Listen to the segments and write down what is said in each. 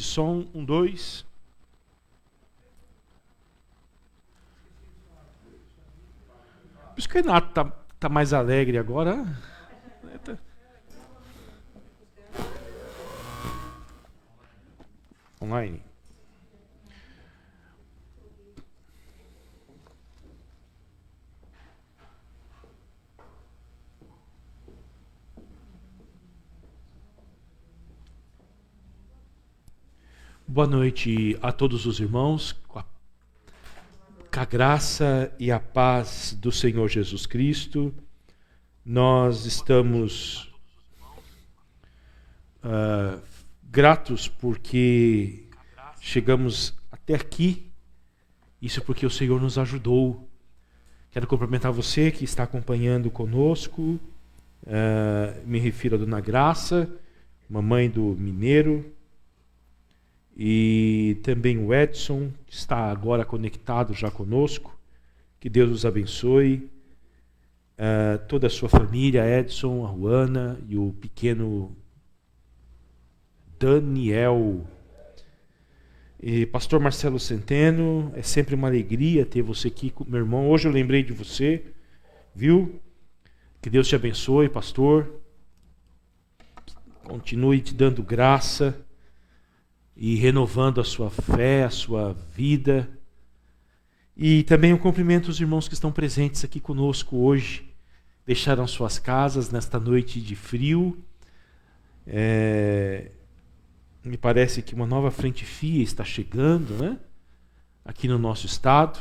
de som, 1, 2. Por isso que o Renato tá mais alegre agora. Online. Boa noite a todos os irmãos, com a graça e a paz do Senhor Jesus Cristo. Nós estamos gratos porque chegamos até aqui, isso porque o Senhor nos ajudou. Quero cumprimentar você que está acompanhando conosco, me refiro a Dona Graça, mamãe do Mineiro, e também o Edson, que está agora conectado já conosco. Que Deus os abençoe. Toda a sua família, Edson, a Juana e o pequeno Daniel. E Pastor Marcelo Centeno, é sempre uma alegria ter você aqui, meu irmão. Hoje eu lembrei de você, viu? Que Deus te abençoe, pastor. Continue te dando graça e renovando a sua fé, a sua vida. E também eu cumprimento os irmãos que estão presentes aqui conosco hoje, deixaram suas casas nesta noite de frio. Me parece que uma nova frente fria está chegando, né? Aqui no nosso estado.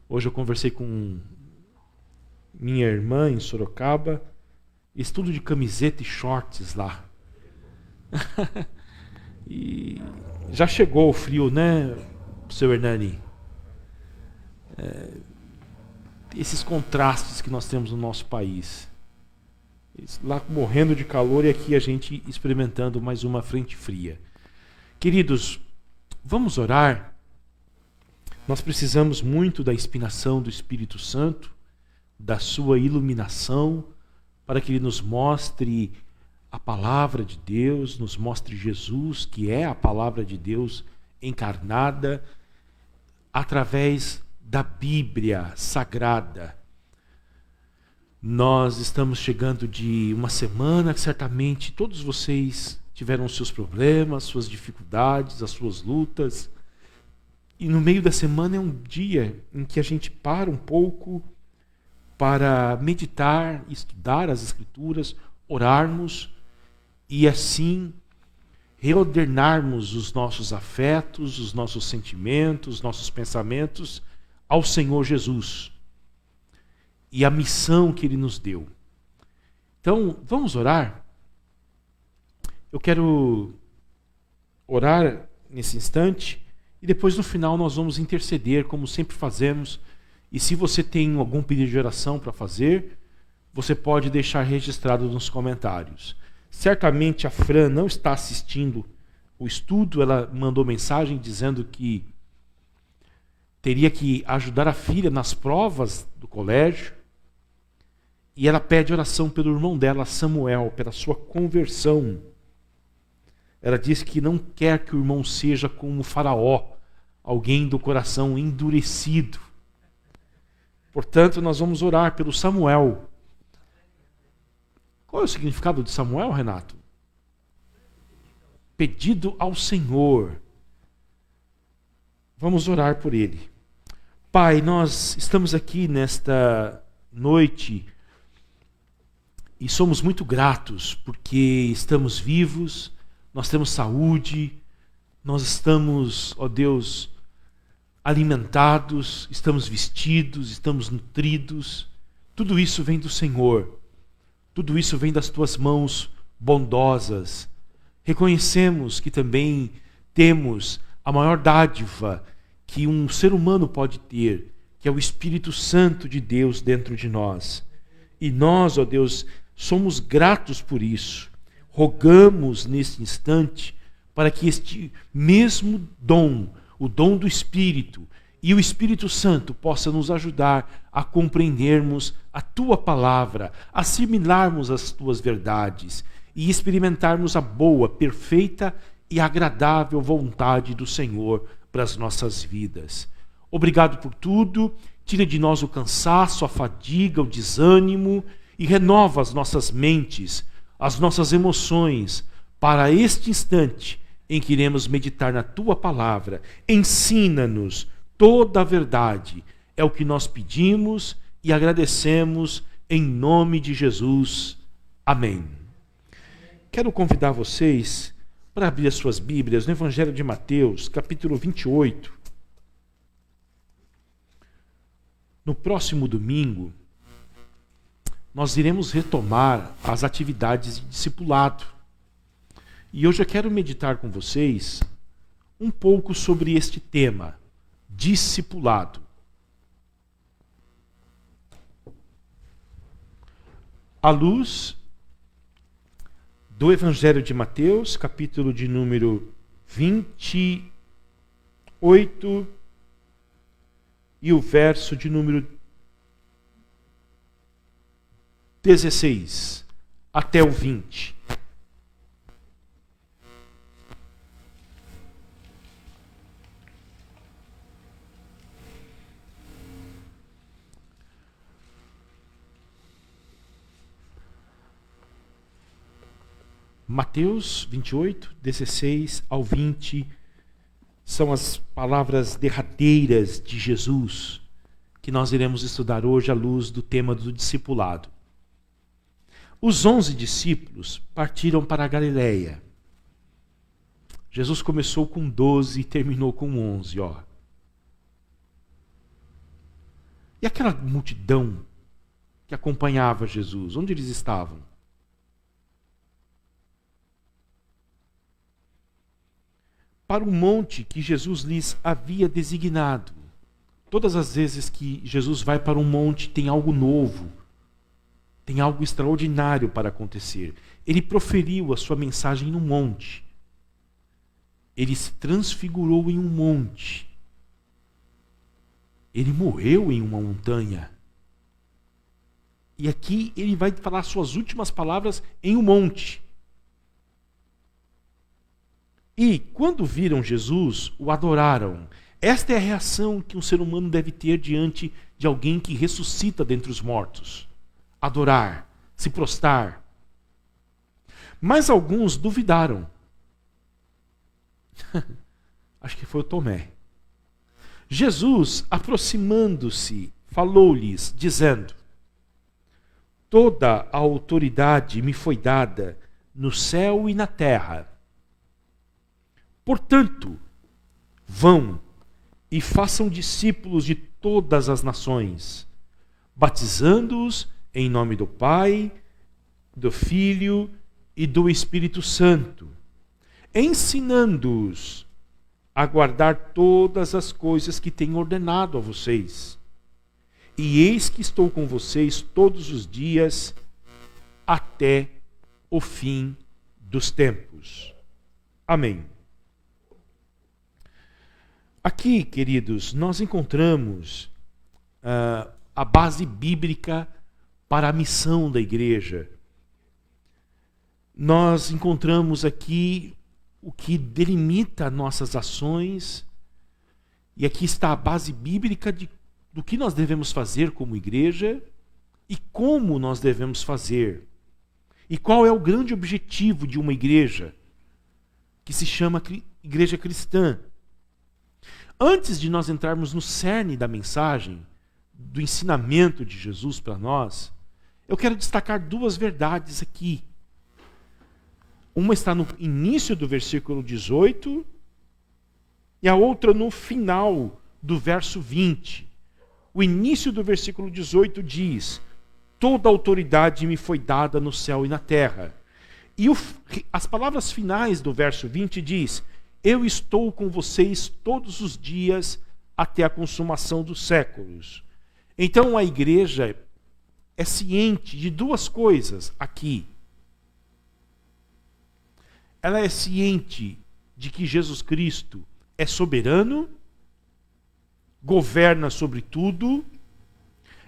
Hoje eu conversei com minha irmã em Sorocaba, estudo de camiseta e shorts lá. E já chegou o frio, né, seu Hernani? Esses contrastes que nós temos no nosso país. Lá morrendo de calor e aqui a gente experimentando mais uma frente fria. Queridos, vamos orar. Nós precisamos muito da inspiração do Espírito Santo, da sua iluminação, para que Ele nos mostre a palavra de Deus, nos mostre Jesus, que é a palavra de Deus encarnada, através da Bíblia Sagrada. Nós estamos chegando de uma semana que certamente todos vocês tiveram os seus problemas, suas dificuldades, as suas lutas. E no meio da semana é um dia em que a gente para um pouco para meditar, estudar as Escrituras, orarmos e assim reordenarmos os nossos afetos, os nossos sentimentos, os nossos pensamentos ao Senhor Jesus e a missão que Ele nos deu. Então, vamos orar? Eu quero orar nesse instante e depois no final nós vamos interceder, como sempre fazemos. E se você tem algum pedido de oração para fazer, você pode deixar registrado nos comentários. Certamente a Fran não está assistindo o estudo, ela mandou mensagem dizendo que teria que ajudar a filha nas provas do colégio. E ela pede oração pelo irmão dela, Samuel, pela sua conversão. Ela diz que não quer que o irmão seja como Faraó, alguém do coração endurecido. Portanto, nós vamos orar pelo Samuel. Qual é o significado de Samuel, Renato? Pedido ao Senhor. Vamos orar por ele. Pai, nós estamos aqui nesta noite e somos muito gratos porque estamos vivos, nós temos saúde, nós estamos, ó Deus, alimentados, estamos vestidos, estamos nutridos. Tudo isso vem do Senhor. Tudo isso vem das tuas mãos bondosas. Reconhecemos que também temos a maior dádiva que um ser humano pode ter, que é o Espírito Santo de Deus dentro de nós. E nós, ó Deus, somos gratos por isso. Rogamos neste instante para que este mesmo dom, o dom do Espírito e o Espírito Santo possa nos ajudar a compreendermos a Tua palavra, assimilarmos as Tuas verdades e experimentarmos a boa, perfeita e agradável vontade do Senhor para as nossas vidas. Obrigado por tudo. Tira de nós o cansaço, a fadiga, o desânimo e renova as nossas mentes, as nossas emoções para este instante em que iremos meditar na Tua palavra. Ensina-nos toda a verdade. É o que nós pedimos e agradecemos em nome de Jesus. Amém. Quero convidar vocês para abrir as suas Bíblias no Evangelho de Mateus, capítulo 28. No próximo domingo, nós iremos retomar as atividades de discipulado. E hoje eu quero meditar com vocês um pouco sobre este tema, discipulado. À luz do Evangelho de Mateus, capítulo de número 28, e o verso de número 16 até o 20. Mateus 28, 16 ao 20, são as palavras derradeiras de Jesus que nós iremos estudar hoje à luz do tema do discipulado. Os 11 discípulos partiram para a Galileia. Jesus começou com 12 e terminou com 11. E aquela multidão que acompanhava Jesus, onde eles estavam? Para o monte que Jesus lhes havia designado. Todas as vezes que Jesus vai para um monte, tem algo novo, tem algo extraordinário para acontecer. Ele proferiu a sua mensagem no monte. Ele se transfigurou em um monte. Ele morreu em uma montanha. E aqui ele vai falar suas últimas palavras em um monte. E, quando viram Jesus, o adoraram. Esta é a reação que um ser humano deve ter diante de alguém que ressuscita dentre os mortos. Adorar, se prostrar. Mas alguns duvidaram. Acho que foi o Tomé. Jesus, aproximando-se, falou-lhes, dizendo: toda a autoridade me foi dada no céu e na terra. Portanto, vão e façam discípulos de todas as nações, batizando-os em nome do Pai, do Filho e do Espírito Santo, ensinando-os a guardar todas as coisas que tenho ordenado a vocês. E eis que estou com vocês todos os dias até o fim dos tempos. Amém. Aqui, queridos, nós encontramos a base bíblica para a missão da igreja. Nós encontramos aqui o que delimita nossas ações, e aqui está a base bíblica do que nós devemos fazer como igreja e como nós devemos fazer. E qual é o grande objetivo de uma igreja que se chama igreja cristã. Antes de nós entrarmos no cerne da mensagem, do ensinamento de Jesus para nós, eu quero destacar duas verdades aqui. Uma está no início do versículo 18 e a outra no final do verso 20. O início do versículo 18 diz: toda autoridade me foi dada no céu e na terra. E as palavras finais do verso 20 diz: eu estou com vocês todos os dias até a consumação dos séculos. Então a igreja é ciente de duas coisas aqui. Ela é ciente de que Jesus Cristo é soberano, governa sobre tudo,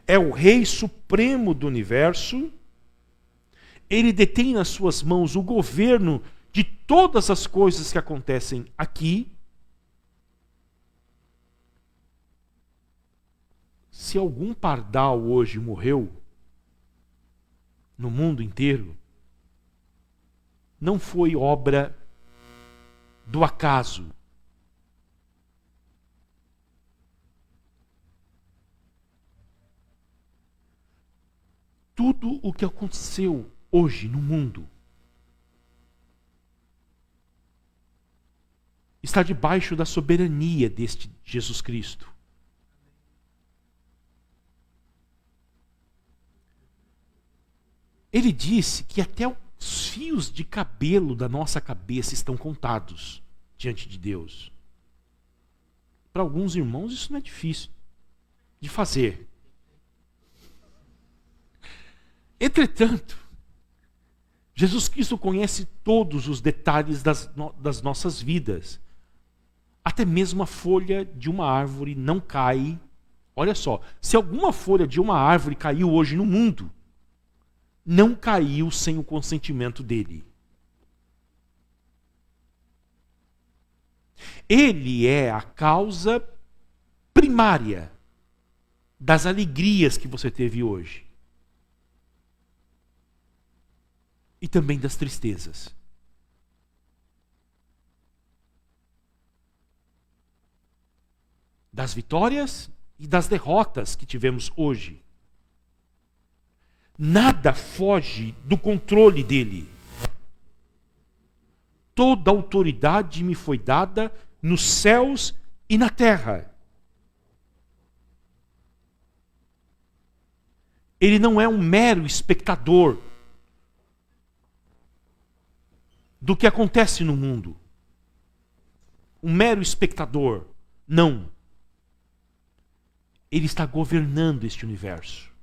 é o Rei Supremo do universo, ele detém nas suas mãos o governo de todas as coisas que acontecem aqui, se algum pardal hoje morreu no mundo inteiro, não foi obra do acaso. Tudo o que aconteceu hoje no mundo está debaixo da soberania deste Jesus Cristo. Ele disse que até os fios de cabelo da nossa cabeça estão contados diante de Deus. Para alguns irmãos isso não é difícil de fazer. Entretanto, Jesus Cristo conhece todos os detalhes das nossas vidas. Até mesmo a folha de uma árvore não cai. Olha só, se alguma folha de uma árvore caiu hoje no mundo, não caiu sem o consentimento dele. Ele é a causa primária das alegrias que você teve hoje. E também das tristezas. Das vitórias e das derrotas que tivemos hoje. Nada foge do controle dele. Toda autoridade me foi dada nos céus e na terra. Ele não é um mero espectador do que acontece no mundo. Um mero espectador. Não. Ele está governando este universo.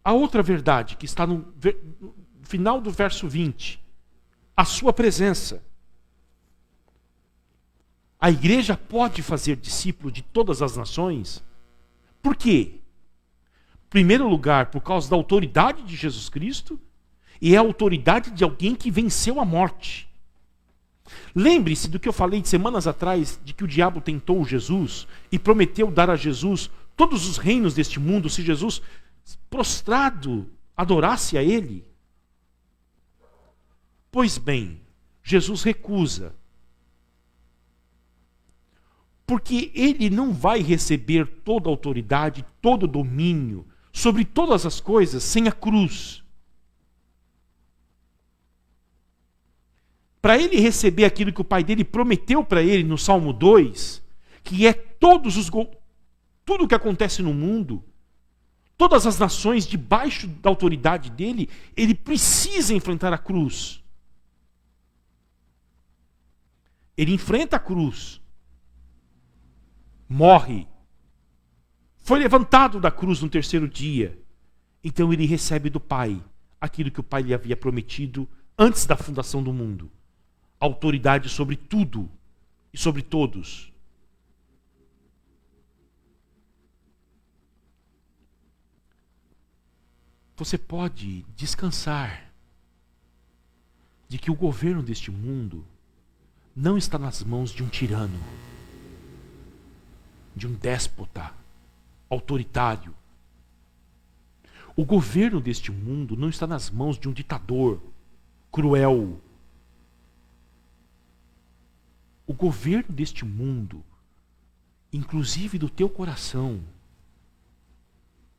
A outra verdade que está no final do verso 20. A sua presença. A igreja pode fazer discípulo de todas as nações. Por quê? Em primeiro lugar, por causa da autoridade de Jesus Cristo, e é a autoridade de alguém que venceu a morte. Lembre-se do que eu falei de semanas atrás, de que o diabo tentou Jesus e prometeu dar a Jesus todos os reinos deste mundo se Jesus, prostrado, adorasse a ele. Pois bem, Jesus recusa. Porque ele não vai receber toda a autoridade, todo o domínio sobre todas as coisas sem a cruz. Para ele receber aquilo que o pai dele prometeu para ele no Salmo 2, que é tudo o que acontece no mundo, todas as nações debaixo da autoridade dele, ele precisa enfrentar a cruz. Ele enfrenta a cruz. Morre. Foi levantado da cruz no terceiro dia. Então ele recebe do Pai aquilo que o Pai lhe havia prometido antes da fundação do mundo. Autoridade sobre tudo e sobre todos. Você pode descansar de que o governo deste mundo não está nas mãos de um tirano, de um déspota autoritário. O governo deste mundo não está nas mãos de um ditador cruel. O governo deste mundo, inclusive do teu coração,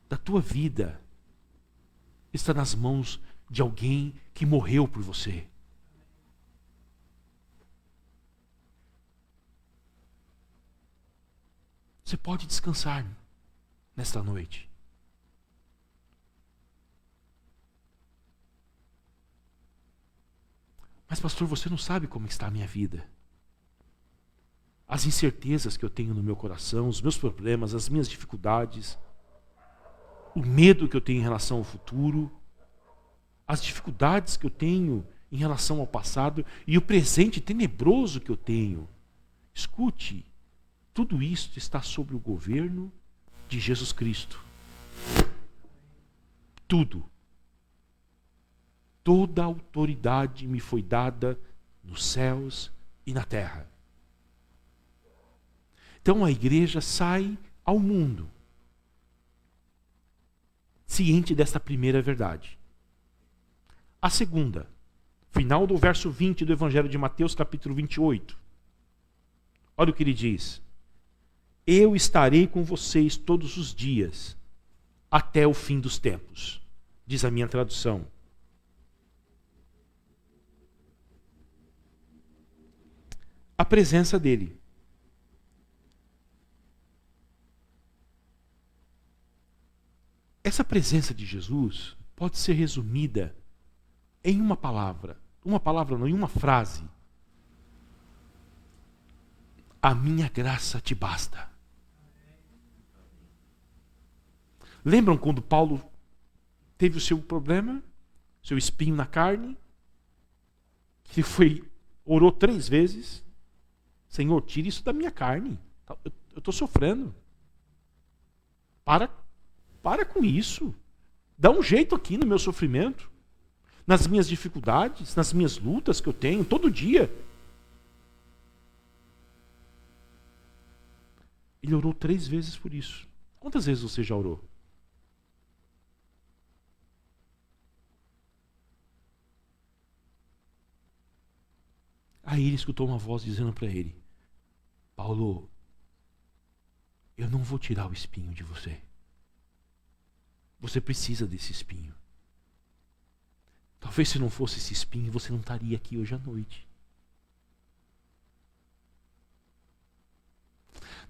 da tua vida, está nas mãos de alguém que morreu por você. Você pode descansar nesta noite. Mas pastor, você não sabe como está a minha vida. As incertezas que eu tenho no meu coração, os meus problemas, as minhas dificuldades, o medo que eu tenho em relação ao futuro, as dificuldades que eu tenho em relação ao passado e o presente tenebroso que eu tenho. Escute, tudo isso está sob o governo de Jesus Cristo. Tudo. toda a autoridade me foi dada nos céus e na terra. Então a igreja sai ao mundo, ciente desta primeira verdade. A segunda, final do verso 20 do Evangelho de Mateus, capítulo 28. Olha o que ele diz. Eu estarei com vocês todos os dias, até o fim dos tempos, diz a minha tradução. A presença dele. Essa presença de Jesus pode ser resumida em uma palavra. Uma palavra não, em uma frase. A minha graça te basta. Lembram quando Paulo teve o seu problema? Seu espinho na carne? Que orou 3 vezes. Senhor, tira isso da minha carne. Eu estou sofrendo. Para com isso. Dá um jeito aqui no meu sofrimento. Nas minhas dificuldades, nas minhas lutas que eu tenho todo dia. Ele orou 3 vezes por isso. Quantas vezes você já orou? Aí ele escutou uma voz dizendo para ele: Paulo, eu não vou tirar o espinho de você. Você precisa desse espinho. Talvez se não fosse esse espinho, você não estaria aqui hoje à noite.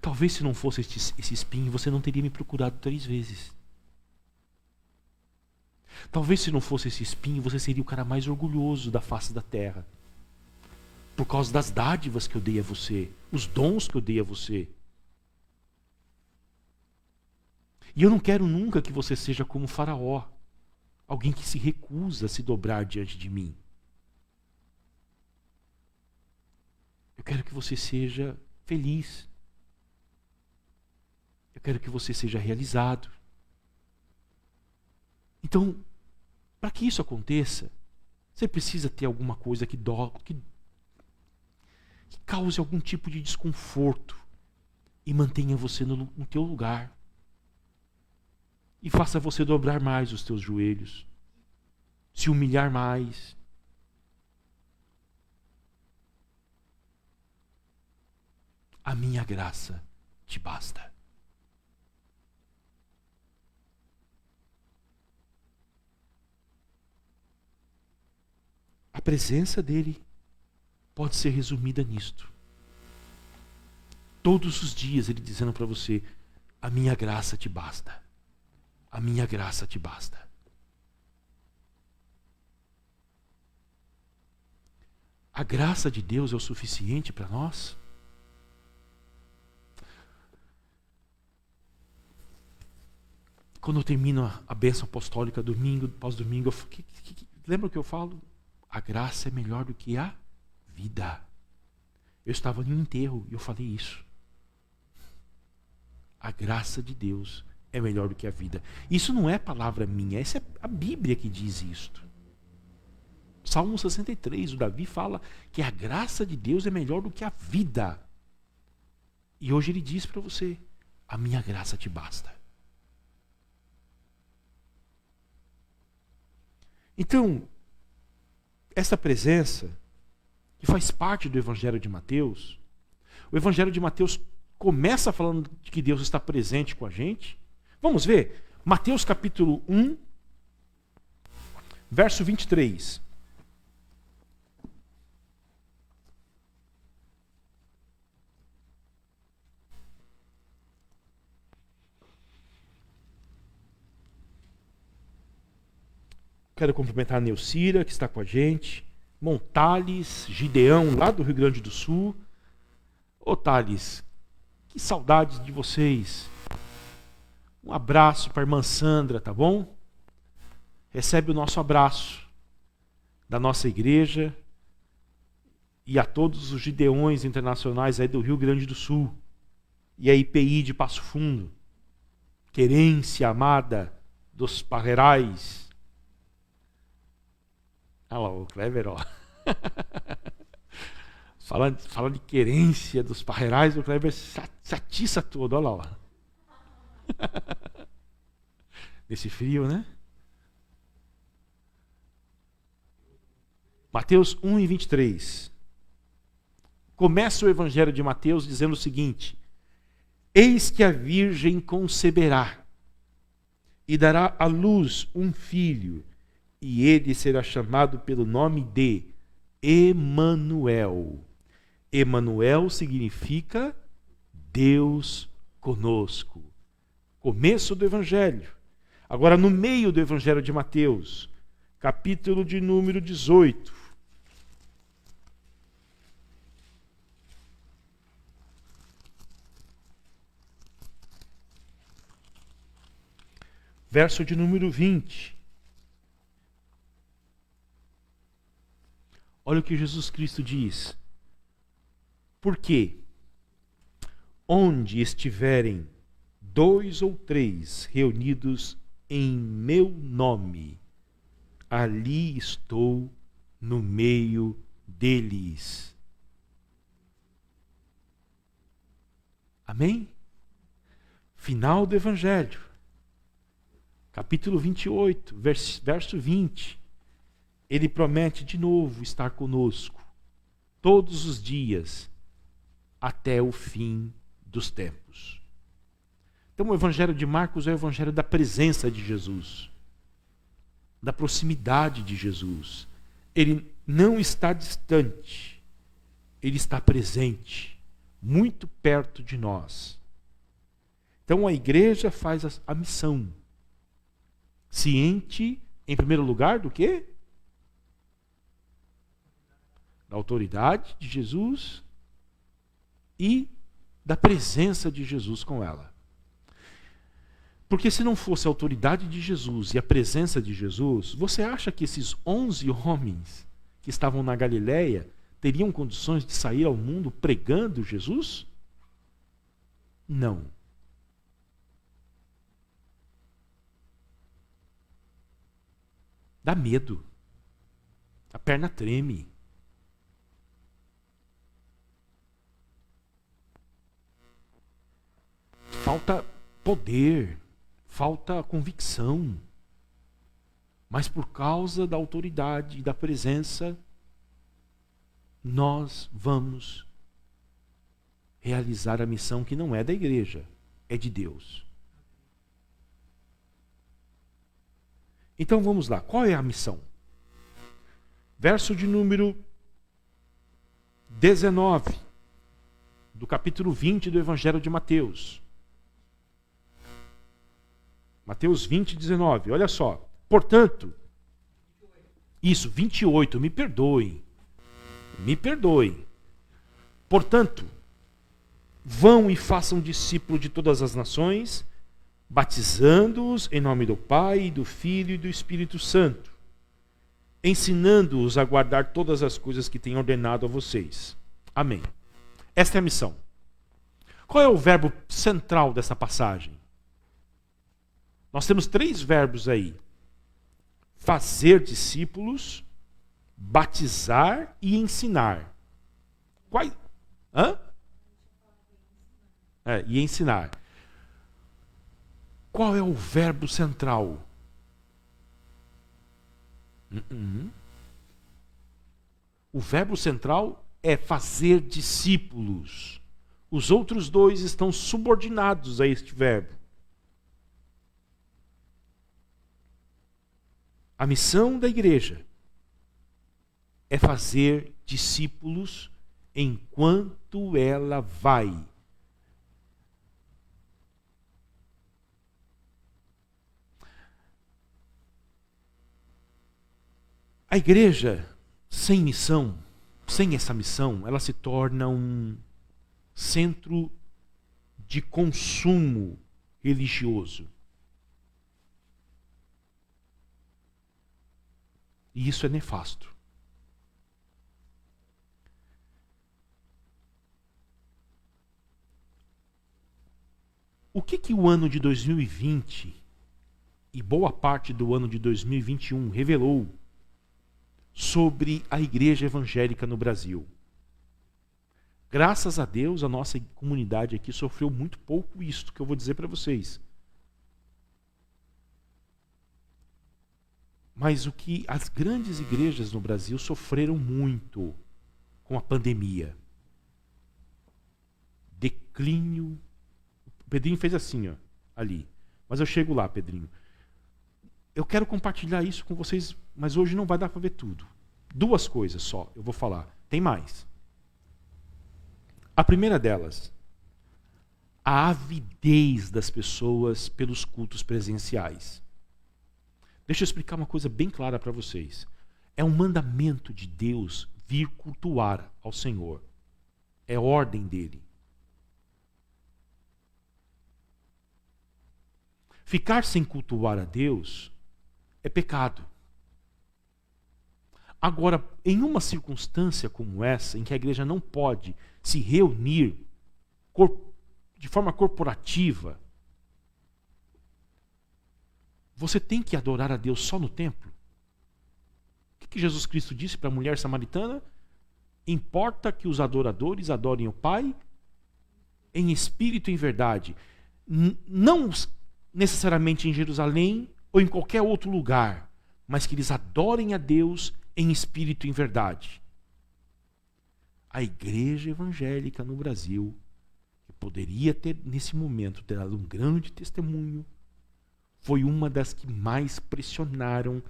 Talvez se não fosse esse espinho, você não teria me procurado 3 vezes. Talvez se não fosse esse espinho, você seria o cara mais orgulhoso da face da terra. Por causa das dádivas que eu dei a você, os dons que eu dei a você. E eu não quero nunca que você seja como Faraó, alguém que se recusa a se dobrar diante de mim. Eu quero que você seja feliz. Eu quero que você seja realizado. Então, para que isso aconteça, você precisa ter alguma coisa que cause algum tipo de desconforto e mantenha você no teu lugar. E faça você dobrar mais os teus joelhos, se humilhar mais. A minha graça te basta. A presença dele pode ser resumida nisto. Todos os dias ele dizendo para você: a minha graça te basta. A minha graça te basta. A graça de Deus é o suficiente para nós? Quando eu termino a bênção apostólica domingo, pós-domingo, lembra o que eu falo? A graça é melhor do que a vida. Eu estava em um enterro e eu falei isso. A graça de Deus é melhor do que a vida. Isso não é palavra minha, essa é a Bíblia que diz isto. Salmo 63, o Davi fala que a graça de Deus é melhor do que a vida. E hoje ele diz para você: a minha graça te basta. Então, essa presença, que faz parte do Evangelho de Mateus, o Evangelho de Mateus começa falando de que Deus está presente com a gente. Vamos ver? Mateus capítulo 1, verso 23. Quero cumprimentar a Neucira, que está com a gente. Montales, Gideão, lá do Rio Grande do Sul. Ô Thales, que saudades de vocês. Um abraço para a irmã Sandra, tá bom? Recebe o nosso abraço da nossa igreja e a todos os Gideões internacionais aí do Rio Grande do Sul e a IPI de Passo Fundo, querência amada dos Parreirais. Olha lá, o Kleber, ó. Fala de querência dos parreirais, o Kleber se atiça todo, olha lá. Ó. Nesse frio, né? Mateus 1 e 23. Começa o evangelho de Mateus dizendo o seguinte: eis que a virgem conceberá e dará à luz um filho, e ele será chamado pelo nome de Emanuel. Emanuel significa Deus conosco. Começo do evangelho. Agora, no meio do evangelho de Mateus, capítulo de número 18. Verso de número 20. Olha o que Jesus Cristo diz. Porque onde estiverem 2 ou 3 reunidos em meu nome, ali estou no meio deles. Amém? Final do Evangelho. Capítulo 28, verso 20. Ele promete de novo estar conosco todos os dias até o fim dos tempos. Então o Evangelho de Marcos é o Evangelho da presença de Jesus, da proximidade de Jesus. Ele não está distante, ele está presente, muito perto de nós. Então a igreja faz a missão, ciente, em primeiro lugar, do quê? Da autoridade de Jesus e da presença de Jesus com ela. Porque se não fosse a autoridade de Jesus e a presença de Jesus, você acha que esses 11 homens que estavam na Galileia teriam condições de sair ao mundo pregando Jesus? Não. Dá medo. A perna treme. Falta poder, falta convicção. Mas por causa da autoridade e da presença, nós vamos realizar a missão que não é da igreja, é de Deus. Então vamos lá, qual é a missão? Verso de número 19, do capítulo 20 do Evangelho de Mateus. Mateus 20, 19, olha só. Portanto, isso, 28, me perdoem. Portanto, vão e façam discípulos de todas as nações, batizando-os em nome do Pai, do Filho e do Espírito Santo, ensinando-os a guardar todas as coisas que tenho ordenado a vocês. Amém. Esta é a missão. Qual é o verbo central dessa passagem? Nós temos 3 verbos aí: fazer discípulos, batizar e ensinar. Qual? E ensinar. Qual é o verbo central? O verbo central é fazer discípulos. Os outros 2 estão subordinados a este verbo. A missão da igreja é fazer discípulos enquanto ela vai. A igreja sem missão, sem essa missão, ela se torna um centro de consumo religioso. E isso é nefasto. O que o ano de 2020 e boa parte do ano de 2021 revelou sobre a igreja evangélica no Brasil. Graças a Deus, a nossa comunidade aqui sofreu muito pouco isso que eu vou dizer para vocês. Mas o que as grandes igrejas no Brasil sofreram muito com a pandemia. Declínio. O Pedrinho fez assim, ó, ali. Mas eu chego lá, Pedrinho. Eu quero compartilhar isso com vocês, mas hoje não vai dar para ver tudo. 2 coisas só eu vou falar. Tem mais. A primeira delas, a avidez das pessoas pelos cultos presenciais. Deixa eu explicar uma coisa bem clara para vocês. É um mandamento de Deus vir cultuar ao Senhor. É ordem dele. Ficar sem cultuar a Deus é pecado. Agora, em uma circunstância como essa, em que a igreja não pode se reunir de forma corporativa, você tem que adorar a Deus só no templo? O que Jesus Cristo disse para a mulher samaritana? Importa que os adoradores adorem o Pai em espírito e em verdade. Não necessariamente em Jerusalém ou em qualquer outro lugar, mas que eles adorem a Deus em espírito e em verdade. A igreja evangélica no Brasil, que poderia ter, nesse momento, ter dado um grande testemunho, foi uma das que mais pressionaram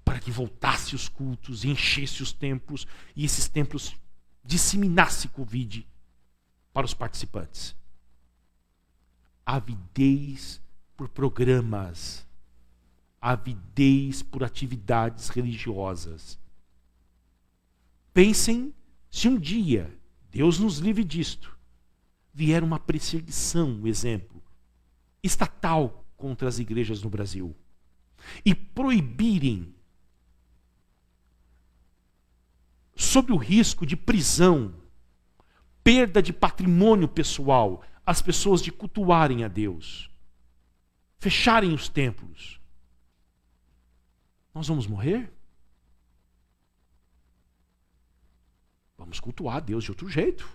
para que voltasse os cultos, enchesse os templos e esses templos disseminasse Covid para os participantes. Avidez por programas, avidez por atividades religiosas. Pensem se um dia, Deus nos livre disto, vier uma perseguição, exemplo, estatal contra as igrejas no Brasil e proibirem, sob o risco de prisão, perda de patrimônio pessoal, as pessoas de cultuarem a Deus, fecharem os templos, nós vamos morrer? Vamos cultuar a Deus de outro jeito.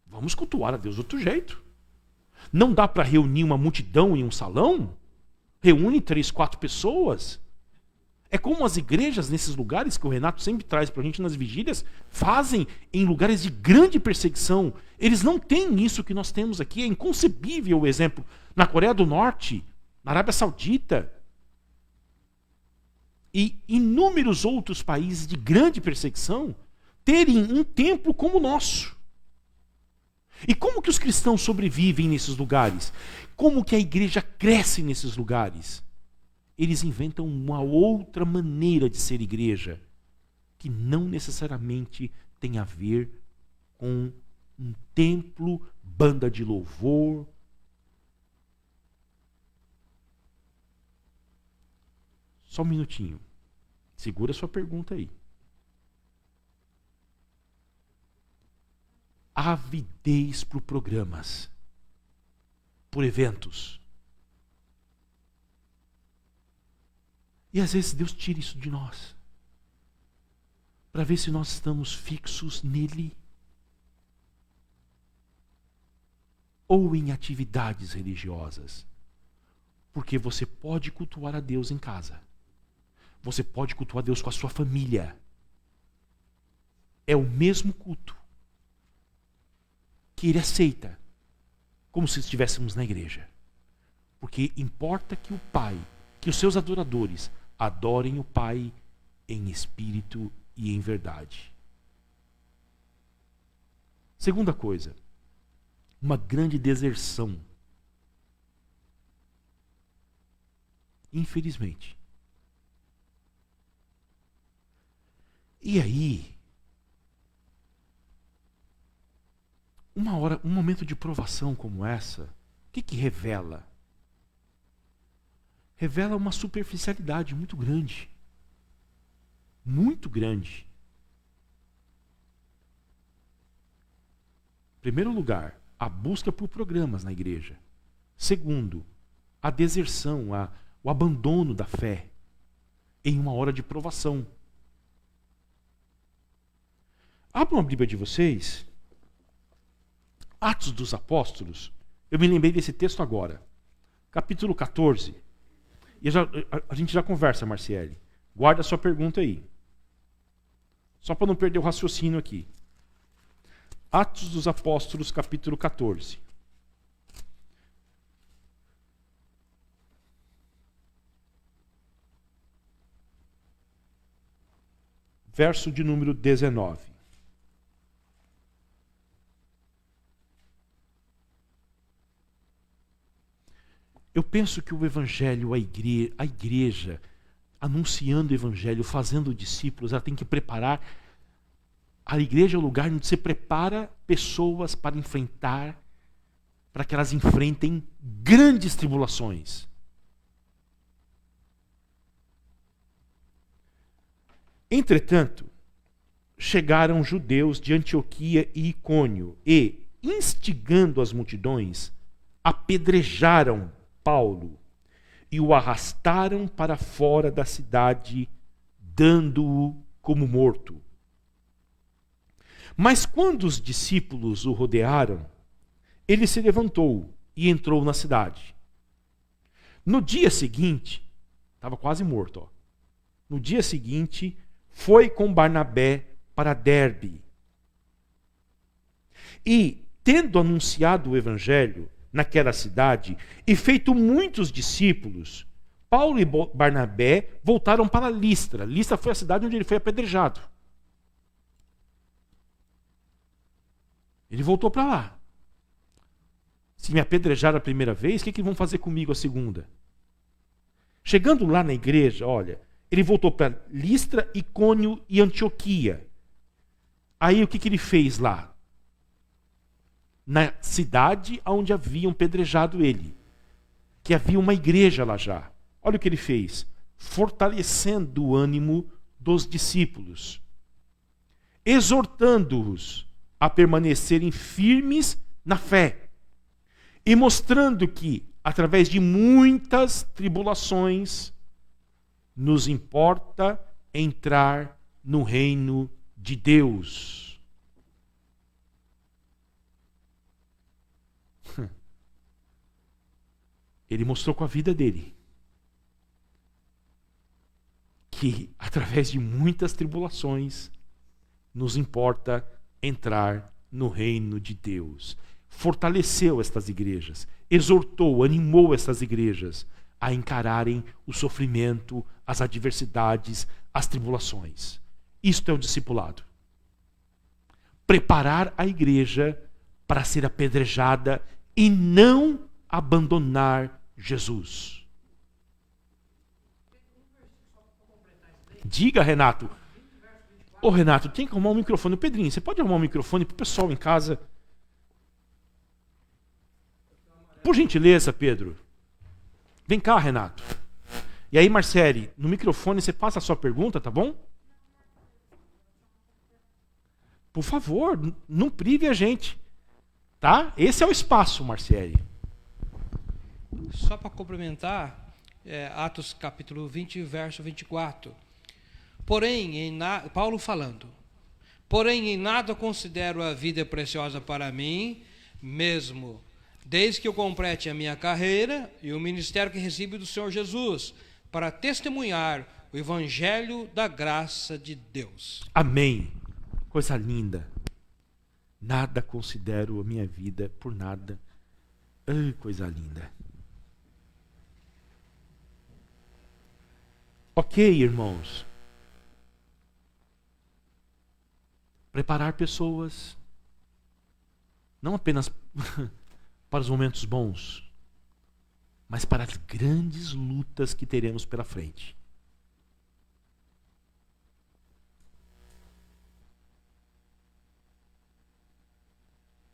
Vamos cultuar a Deus de outro jeito. Não dá para reunir uma multidão em um salão? Reúne 3, 4 pessoas. É como as igrejas nesses lugares que o Renato sempre traz para a gente nas vigílias, fazem em lugares de grande perseguição. Eles não têm isso que nós temos aqui. É inconcebível o exemplo. Na Coreia do Norte, na Arábia Saudita e inúmeros outros países de grande perseguição terem um templo como o nosso. E como que os cristãos sobrevivem nesses lugares? Como que a igreja cresce nesses lugares? Eles inventam uma outra maneira de ser igreja, que não necessariamente tem a ver com um templo, banda de louvor. Só um minutinho. Segura sua pergunta aí. Avidez por programas, por eventos. E às vezes Deus tira isso de nós, para ver se nós estamos fixos nele ou em atividades religiosas. Porque você pode cultuar a Deus em casa. Você pode cultuar a Deus com a sua família. É o mesmo culto que ele aceita, como se estivéssemos na igreja. Porque importa que o Pai, que os seus adoradores adorem o Pai em espírito e em verdade. Segunda coisa, uma grande deserção. Infelizmente. E aí, um momento de provação como essa, o que revela? Revela uma superficialidade muito grande. Muito grande. Em primeiro lugar, a busca por programas na igreja. Segundo, a deserção, o abandono da fé. em uma hora de provação. Abram a Bíblia de vocês. Atos dos Apóstolos. Eu me lembrei desse texto agora. Capítulo 14. E a gente já conversa, Marciele. Guarda a sua pergunta aí. Só para não perder o raciocínio aqui. Atos dos Apóstolos, capítulo 14. Verso de número 19. Eu penso que o Evangelho, a igreja, anunciando o Evangelho, fazendo discípulos, ela tem que preparar. A igreja é o lugar onde você prepara pessoas para enfrentar, para que elas enfrentem grandes tribulações. Entretanto, chegaram judeus de Antioquia e Icônio e, instigando as multidões, apedrejaram Paulo e o arrastaram para fora da cidade, dando-o como morto. Mas quando os discípulos o rodearam, ele se levantou e entrou na cidade. No dia seguinte, estava quase morto, ó. No dia seguinte, foi com Barnabé para Derbe. E, tendo anunciado o evangelho naquela cidade e feito muitos discípulos, Paulo e Barnabé voltaram para Listra. Listra foi a cidade onde ele foi apedrejado. Ele voltou para lá. Se me apedrejaram a primeira vez, o que vão fazer comigo a segunda? Chegando lá na igreja, olha, ele voltou para Listra, Icônio e Antioquia. Aí o que ele fez lá? Na cidade onde haviam pedrejado ele, que havia uma igreja lá já. Olha o que ele fez, fortalecendo o ânimo dos discípulos, exortando-os a permanecerem firmes na fé e mostrando que, através de muitas tribulações, nos importa entrar no reino de Deus. Ele mostrou com a vida dele que, através de muitas tribulações, nos importa entrar no reino de Deus. Fortaleceu estas igrejas, exortou, animou estas igrejas a encararem o sofrimento, as adversidades, as tribulações. Isto é o discipulado. Preparar a igreja para ser apedrejada e não abandonar Jesus. Diga, Renato. Ô, Renato, tem que arrumar um microfone. Pedrinho, você pode arrumar um microfone para o pessoal em casa? Por gentileza, Pedro. Vem cá, Renato. E aí, Marcele, no microfone você passa a sua pergunta, tá bom? Por favor, não prive a gente. Tá? Esse é o espaço, Marcele. Só para complementar, Atos capítulo 20, verso 24. Porém, Paulo falando, porém em nada considero a vida preciosa para mim, mesmo desde que eu complete a minha carreira e o ministério que recebi do Senhor Jesus, para testemunhar o evangelho da graça de Deus. Amém. Coisa linda. Nada considero a minha vida por nada. Ai, coisa linda. Ok, irmãos. Preparar pessoas, não apenas para os momentos bons, mas para as grandes lutas que teremos pela frente.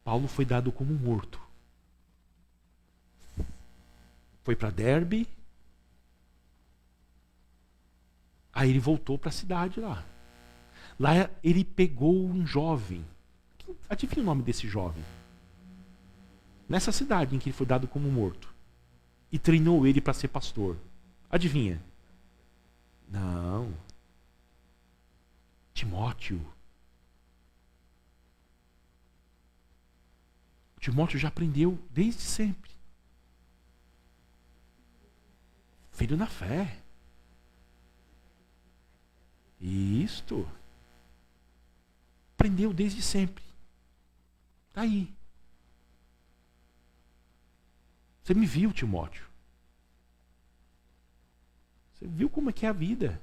Paulo foi dado como morto. Foi para Derbe. Aí ele voltou para a cidade lá. Lá ele pegou um jovem. Adivinha o nome desse jovem? Nessa cidade em que ele foi dado como morto. E treinou ele para ser pastor. Adivinha? Não. Timóteo. Timóteo já aprendeu desde sempre. Filho na fé. Isto. Aprendeu desde sempre. Está aí. Você me viu, Timóteo. Você viu como é que é a vida.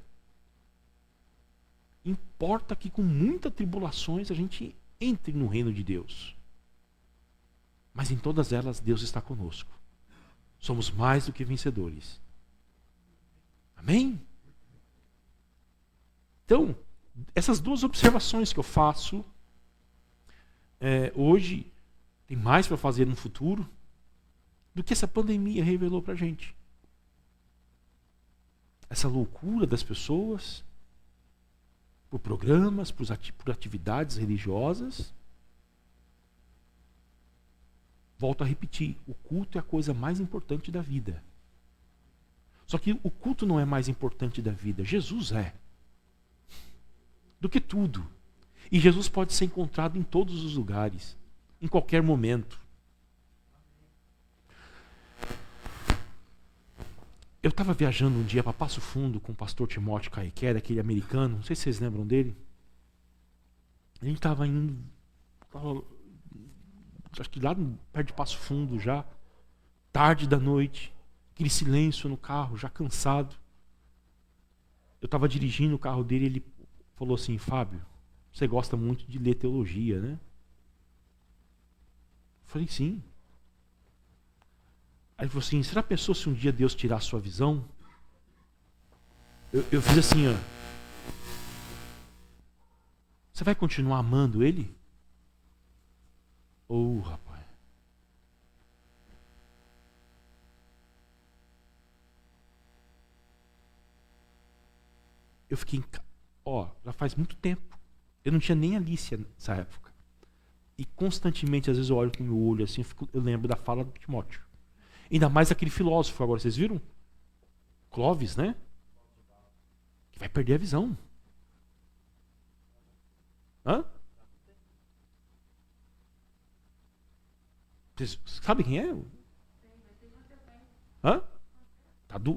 Importa que com muitas tribulações a gente entre no reino de Deus. Mas em todas elas Deus está conosco. Somos mais do que vencedores. Amém? Então, essas duas observações que eu faço, hoje, tem mais para fazer no futuro, do que essa pandemia revelou para a gente. Essa loucura das pessoas, por programas, por atividades religiosas. Volto a repetir, o culto é a coisa mais importante da vida. Só que o culto não é mais importante da vida, Jesus é. Do que tudo. E Jesus pode ser encontrado em todos os lugares, em qualquer momento. Eu estava viajando um dia para Passo Fundo com o pastor Timóteo Caiquera, aquele americano, não sei se vocês lembram dele. A gente estava indo, acho que lá perto de Passo Fundo já, tarde da noite, aquele silêncio no carro, já cansado. Eu estava dirigindo o carro dele e ele falou assim: Fábio, você gosta muito de ler teologia, né? Eu falei, sim. Aí ele falou assim: será que pensou se um dia Deus tirar a sua visão? Eu fiz assim, ó. Você vai continuar amando Ele? Rapaz. Eu fiquei, já faz muito tempo. Eu não tinha nem Alicia nessa época. E constantemente, às vezes eu olho com o meu olho assim, eu lembro da fala do Timóteo. Ainda mais aquele filósofo agora, vocês viram? Clóvis, né? Que vai perder a visão. Hã? Vocês sabem quem é? Hã?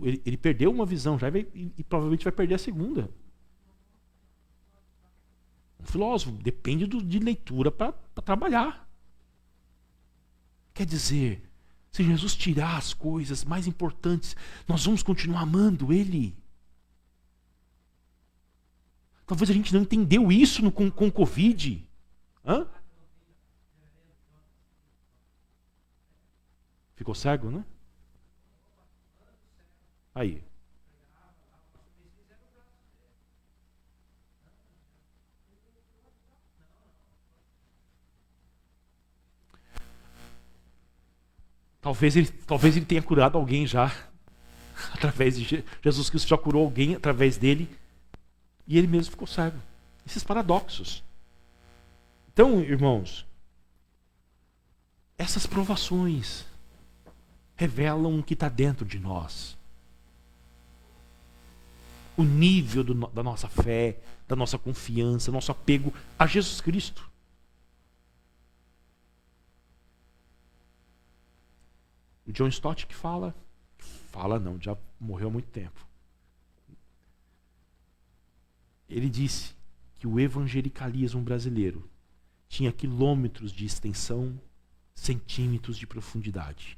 Ele perdeu uma visão já e provavelmente vai perder a segunda. Um filósofo depende de leitura para trabalhar. Quer dizer, se Jesus tirar as coisas mais importantes, nós vamos continuar amando Ele. Talvez a gente não entendeu isso com o Covid. Hã? Ficou cego, né? Aí. Talvez ele tenha curado alguém já. Através de Jesus Cristo já curou alguém através dele. E ele mesmo ficou cego. Esses paradoxos. Então, irmãos, essas provações revelam o que está dentro de nós. O nível da nossa fé, da nossa confiança, nosso apego a Jesus Cristo. O John Stott que fala não, já morreu há muito tempo. Ele disse que o evangelicalismo brasileiro tinha quilômetros de extensão, centímetros de profundidade.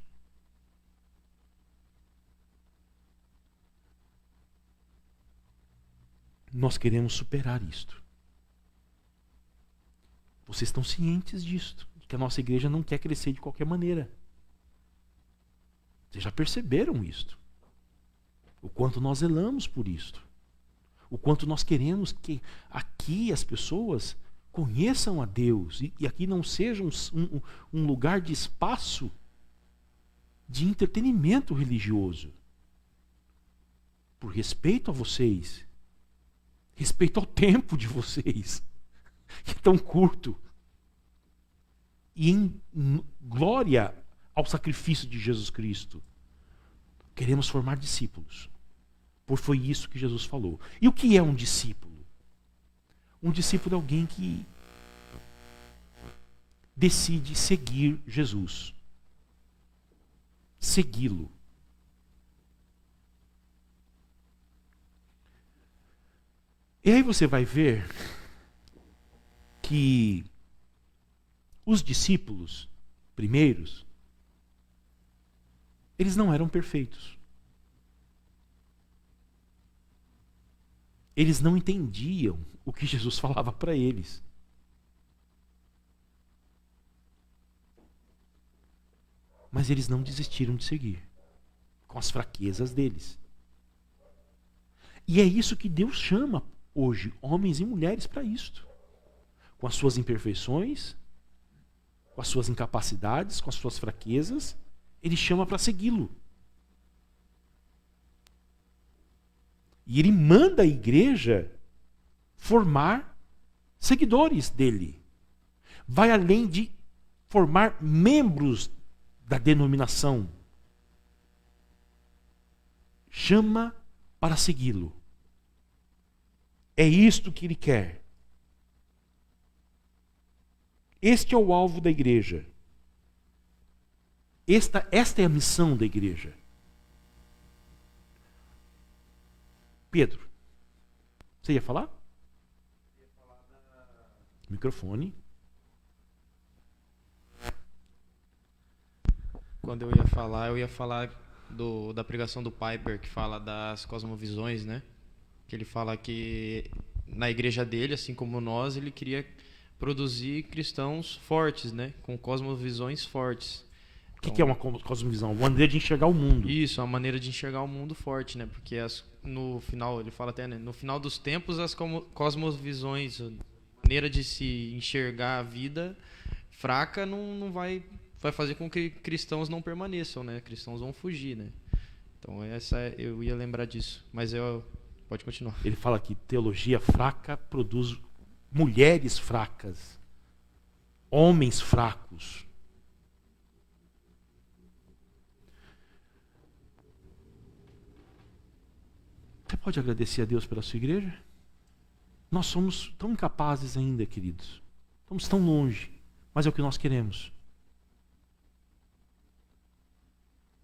Nós queremos superar isto. Vocês estão cientes disto, que a nossa igreja não quer crescer de qualquer maneira. Vocês já perceberam isto? O quanto nós zelamos por isto. O quanto nós queremos que aqui as pessoas conheçam a Deus e aqui não seja um lugar de espaço de entretenimento religioso. Por respeito a vocês, respeito ao tempo de vocês, que é tão curto, e em glória ao sacrifício de Jesus Cristo, queremos formar discípulos. Porque foi isso que Jesus falou. E o que é um discípulo? Um discípulo é alguém que decide seguir Jesus. Segui-lo. E aí você vai ver que os discípulos primeiros, eles não eram perfeitos. Eles não entendiam o que Jesus falava para eles. Mas eles não desistiram de seguir, com as fraquezas deles. E é isso que Deus chama hoje, homens e mulheres, para isto. Com as suas imperfeições, com as suas incapacidades, com as suas fraquezas, Ele chama para segui-lo. E Ele manda a igreja formar seguidores dele. Vai além de formar membros da denominação. Chama para segui-lo. É isto que Ele quer. Este é o alvo da igreja. Esta é a missão da igreja. Pedro, você ia falar? Microfone. Quando eu ia falar da pregação do Piper, que fala das cosmovisões, né? Que ele fala que na igreja dele, assim como nós, ele queria produzir cristãos fortes, né? Com cosmovisões fortes. O que é uma cosmovisão? Uma maneira de enxergar o mundo. Isso, uma maneira de enxergar o mundo forte, né? Porque no final, ele fala até, né? No final dos tempos, as cosmovisões, a maneira de se enxergar a vida fraca não vai fazer com que cristãos não permaneçam, né? Cristãos vão fugir, né? Então eu ia lembrar disso, mas pode continuar. Ele fala que teologia fraca produz mulheres fracas, homens fracos. Você pode agradecer a Deus pela sua igreja? Nós somos tão incapazes ainda, queridos. Estamos tão longe, mas é o que nós queremos.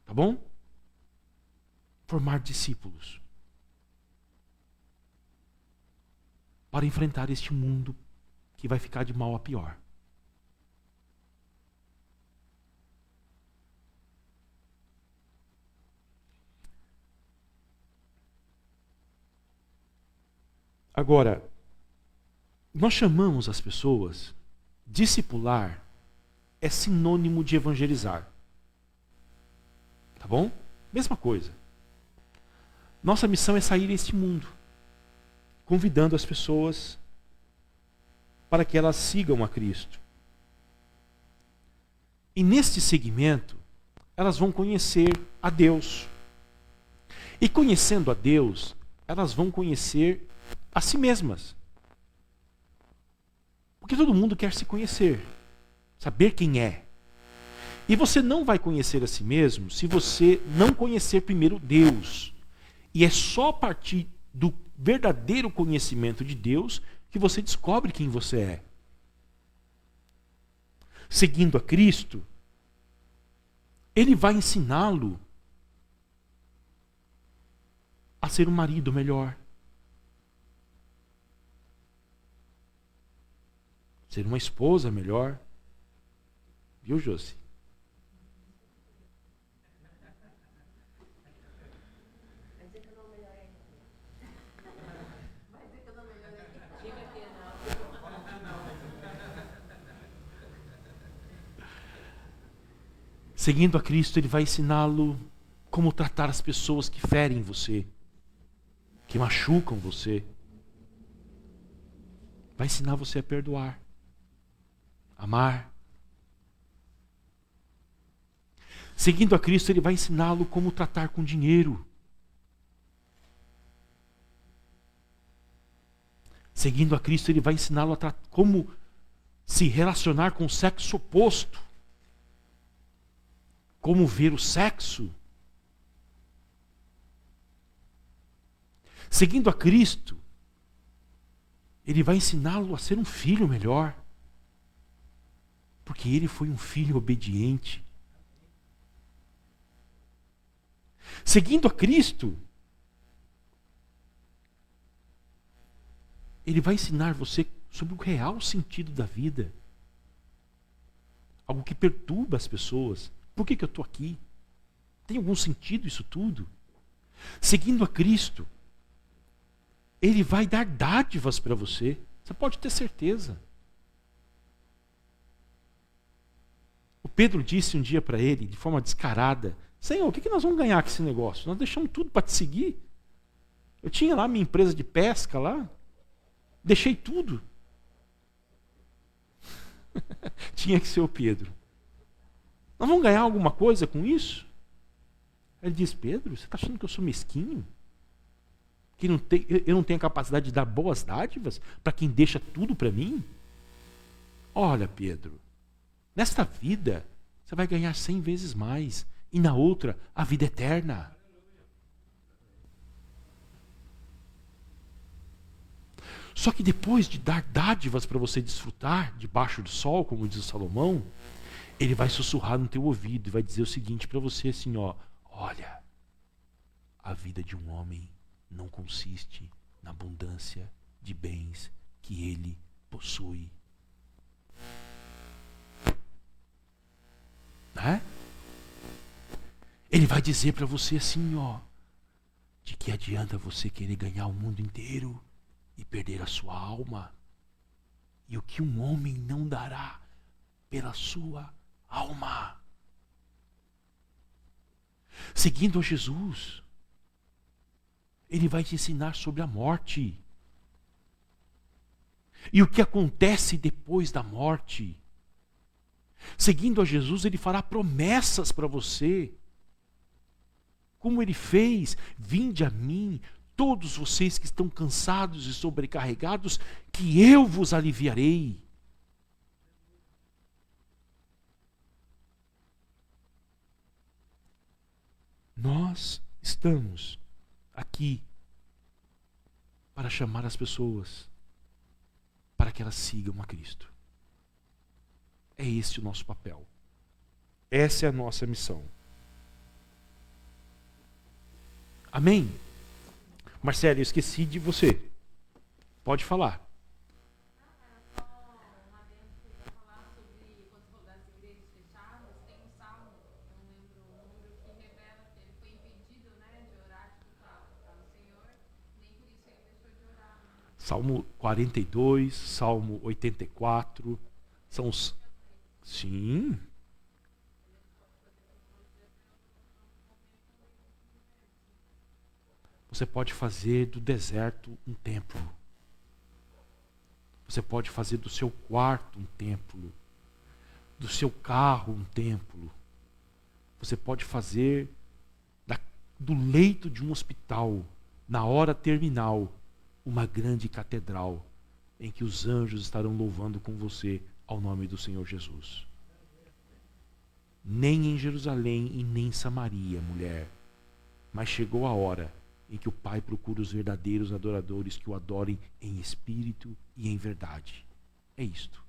Tá bom? Formar discípulos para enfrentar este mundo que vai ficar de mal a pior. Agora, nós chamamos as pessoas, discipular é sinônimo de evangelizar. Tá bom? Mesma coisa. Nossa missão é sair deste mundo, convidando as pessoas para que elas sigam a Cristo. E neste segmento, elas vão conhecer a Deus. E conhecendo a Deus, elas vão conhecer a si mesmas. Porque todo mundo quer se conhecer, saber quem é. E você não vai conhecer a si mesmo se você não conhecer primeiro Deus. E é só a partir do verdadeiro conhecimento de Deus que você descobre quem você é. Seguindo a Cristo, Ele vai ensiná-lo a ser um marido melhor, ser uma esposa melhor. Viu, Josi? Seguindo a Cristo, Ele vai ensiná-lo como tratar as pessoas que ferem você, que machucam você. Vai ensinar você a perdoar, amar. Seguindo a Cristo, Ele vai ensiná-lo como tratar com dinheiro. Seguindo a Cristo, Ele vai ensiná-lo a como se relacionar com o sexo oposto. Como ver o sexo. Seguindo a Cristo, Ele vai ensiná-lo a ser um filho melhor. Porque ele foi um filho obediente. Seguindo a Cristo, Ele vai ensinar você sobre o real sentido da vida. Algo que perturba as pessoas. Por que eu estou aqui? Tem algum sentido isso tudo? Seguindo a Cristo, Ele vai dar dádivas para você. Você pode ter certeza. O Pedro disse um dia para ele, de forma descarada: Senhor, o que nós vamos ganhar com esse negócio? Nós deixamos tudo para te seguir. Eu tinha lá minha empresa de pesca lá. Deixei tudo. Tinha que ser o Pedro. Nós vamos ganhar alguma coisa com isso? Ele diz: Pedro, você está achando que eu sou mesquinho? Que eu não tenho a capacidade de dar boas dádivas para quem deixa tudo para mim? Olha, Pedro, nesta vida você vai ganhar 100 vezes mais. E na outra, a vida eterna. Só que depois de dar dádivas para você desfrutar debaixo do sol, como diz Salomão, Ele vai sussurrar no teu ouvido e vai dizer o seguinte para você assim, ó: olha, a vida de um homem não consiste na abundância de bens que ele possui. Né? Ele vai dizer para você assim, ó: de que adianta você querer ganhar o mundo inteiro e perder a sua alma? E o que um homem não dará pela sua alma? Seguindo a Jesus, Ele vai te ensinar sobre a morte. E o que acontece depois da morte. Seguindo a Jesus, Ele fará promessas para você. Como Ele fez: vinde a mim, todos vocês que estão cansados e sobrecarregados, que eu vos aliviarei. Nós estamos aqui para chamar as pessoas para que elas sigam a Cristo. É esse o nosso papel. Essa é a nossa missão. Amém? Marcelo, eu esqueci de você. Pode falar. Salmo 42, Salmo 84, são os... Sim. Você pode fazer do deserto um templo. Você pode fazer do seu quarto um templo. Do seu carro um templo. Você pode fazer do leito de um hospital, na hora terminal, uma grande catedral em que os anjos estarão louvando com você ao nome do Senhor Jesus. Nem em Jerusalém e nem em Samaria, mulher, mas chegou a hora em que o Pai procura os verdadeiros adoradores que o adorem em espírito e em verdade. É isto.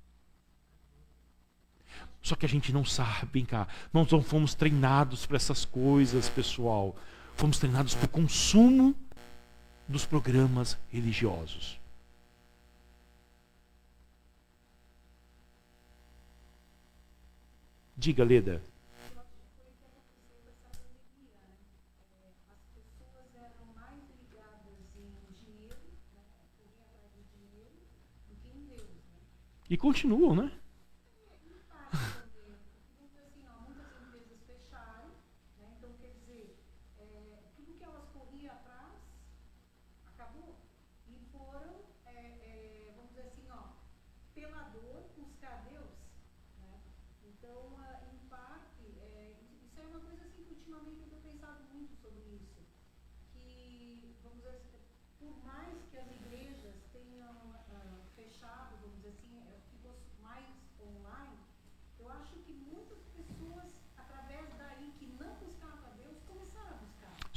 Só que a gente não sabe, vem cá, nós não fomos treinados para essas coisas, pessoal. Fomos treinados para o consumo dos programas religiosos. Diga, Leda. E continuam, né?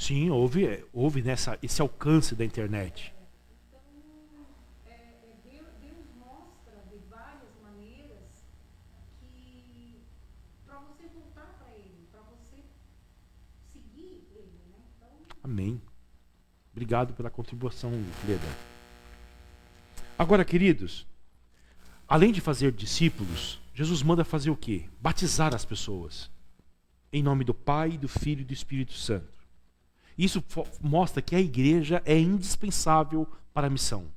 Sim, houve esse alcance da internet. Deus mostra de várias maneiras que para você voltar para Ele, para você seguir Ele, né? Então, Amém. Obrigado pela contribuição, Leda. Agora, queridos, além de fazer discípulos, Jesus manda fazer o quê? Batizar as pessoas. Em nome do Pai, do Filho e do Espírito Santo. Isso mostra que a igreja é indispensável para a missão.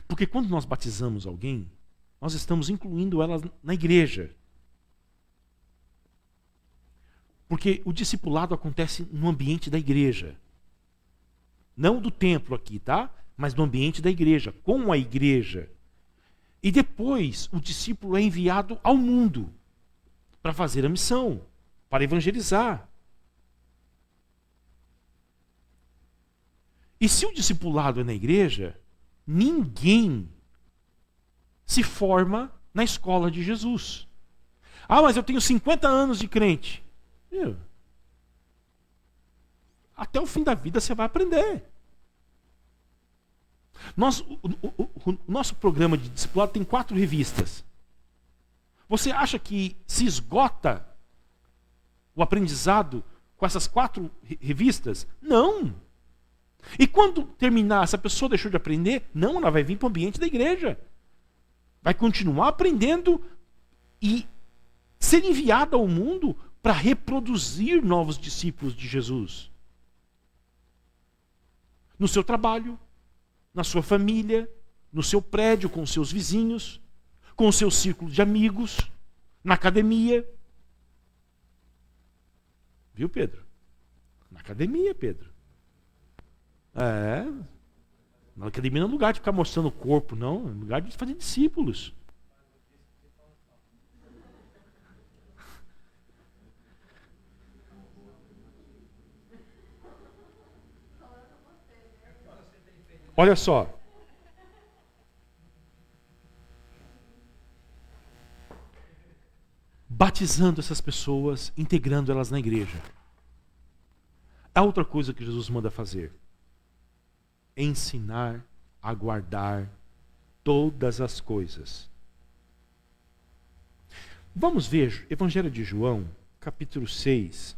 Porque quando nós batizamos alguém, nós estamos incluindo ela na igreja. Porque o discipulado acontece no ambiente da igreja. Não do templo aqui, tá? Mas no ambiente da igreja, com a igreja. E depois o discípulo é enviado ao mundo para fazer a missão, para evangelizar. E se o discipulado é na igreja, ninguém se forma na escola de Jesus. Ah, mas eu tenho 50 anos de crente. Até o fim da vida você vai aprender. O nosso programa de discipulado tem 4 revistas. Você acha que se esgota o aprendizado com essas 4 revistas? Não. E quando terminar, essa pessoa deixou de aprender? Não, ela vai vir para o ambiente da igreja. Vai continuar aprendendo e ser enviada ao mundo para reproduzir novos discípulos de Jesus. No seu trabalho, na sua família, no seu prédio, com os seus vizinhos, com o seu círculo de amigos, na academia. Viu, Pedro? Na academia, Pedro. Na academia não é lugar de ficar mostrando o corpo, não. É lugar de fazer discípulos. Olha só. Batizando essas pessoas, integrando elas na igreja. A outra coisa que Jesus manda fazer: ensinar a guardar todas as coisas. Vamos ver Evangelho de João, capítulo 6.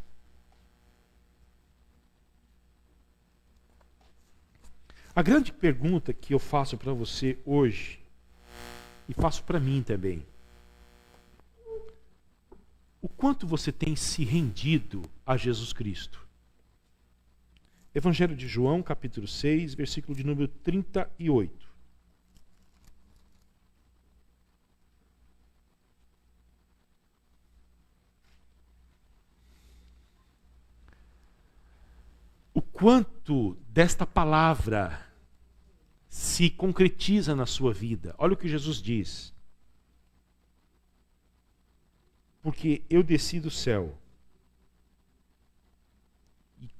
A grande pergunta que eu faço para você hoje, e faço para mim também: o quanto você tem se rendido a Jesus Cristo? Evangelho de João, capítulo 6, versículo de número 38. O quanto desta palavra se concretiza na sua vida? Olha o que Jesus diz: porque eu desci do céu. E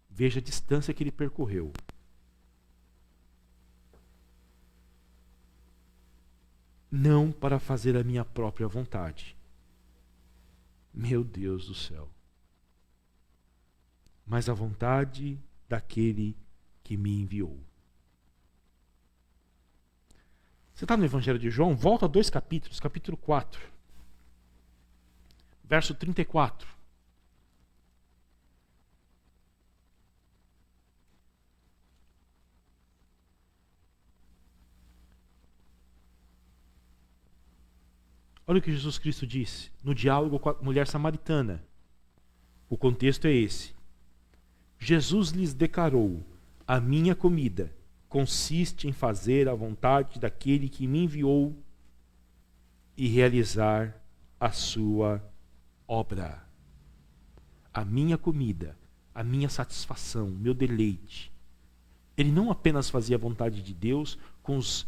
veja a distância que ele percorreu. Não para fazer a minha própria vontade. Meu Deus do céu. Mas a vontade daquele que me enviou. Você está no Evangelho de João? Volta a 2 capítulos, capítulo 4. Verso 34. Olha o que Jesus Cristo disse no diálogo com a mulher samaritana. O contexto é esse. Jesus lhes declarou: a minha comida consiste em fazer a vontade daquele que me enviou e realizar a sua obra. A minha comida, a minha satisfação, meu deleite. Ele não apenas fazia a vontade de Deus com os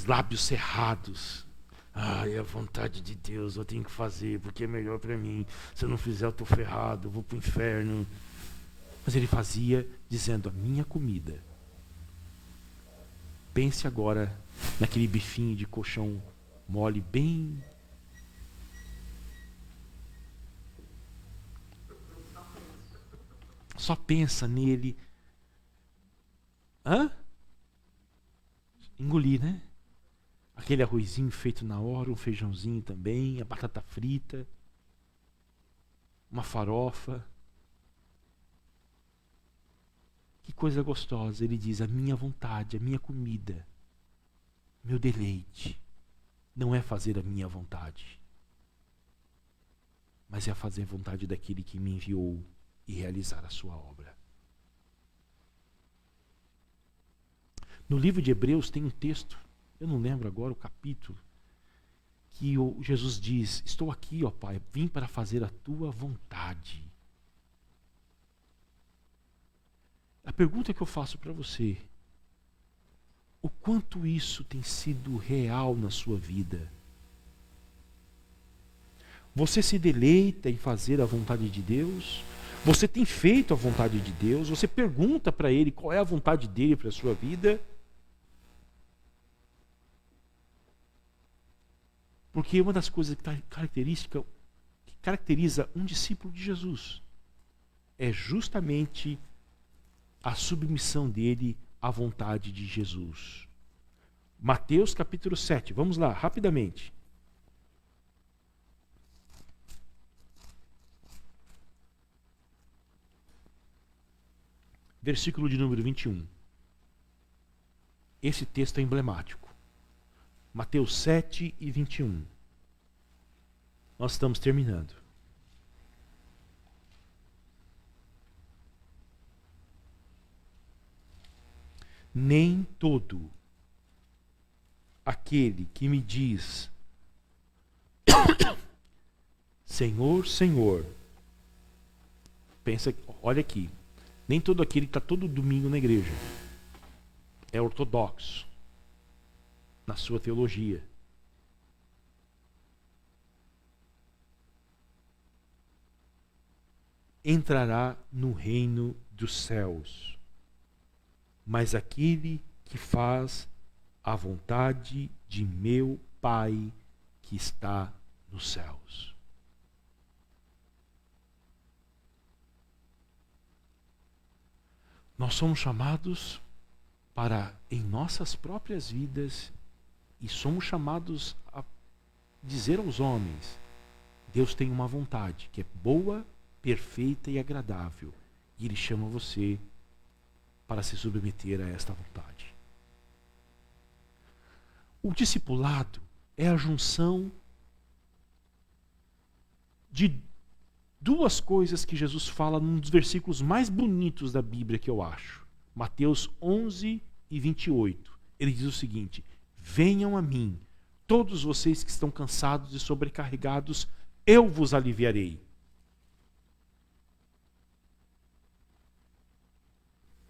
lábios cerrados. É a vontade de Deus, eu tenho que fazer, porque é melhor para mim. Se eu não fizer, eu estou ferrado, eu vou para o inferno. Mas ele fazia dizendo: a minha comida. Pense agora naquele bifinho de colchão mole, bem só pensa nele. Engolir, né? Aquele arrozinho feito na hora, um feijãozinho também, a batata frita, uma farofa. Que coisa gostosa. Ele diz: a minha vontade, a minha comida, meu deleite, não é fazer a minha vontade, mas é fazer a vontade daquele que me enviou e realizar a sua obra. No livro de Hebreus tem um texto, eu não lembro agora o capítulo, que Jesus diz: estou aqui, ó Pai, vim para fazer a tua vontade. A pergunta que eu faço para você: o quanto isso tem sido real na sua vida? Você se deleita em fazer a vontade de Deus? Você tem feito a vontade de Deus? Você pergunta para Ele qual é a vontade dele para a sua vida? Porque uma das coisas que caracteriza um discípulo de Jesus é justamente a submissão dele à vontade de Jesus. Mateus capítulo 7, vamos lá, rapidamente. Versículo de número 21. Esse texto é emblemático. Mateus 7 e 21. Nós estamos terminando. Nem todo aquele que me diz Senhor, Senhor, pensa, olha aqui, nem todo aquele que está todo domingo na igreja é ortodoxo na sua teologia. Entrará no reino dos céus, mas aquele que faz a vontade de meu Pai que está nos céus. Nós somos chamados para, em nossas próprias vidas, e somos chamados a dizer aos homens: Deus tem uma vontade que é boa, perfeita e agradável, e Ele chama você para se submeter a esta vontade. O discipulado é a junção de duas coisas que Jesus fala num dos versículos mais bonitos da Bíblia, que eu acho. Mateus 11 e 28. Ele diz o seguinte: venham a mim, todos vocês que estão cansados e sobrecarregados, eu vos aliviarei.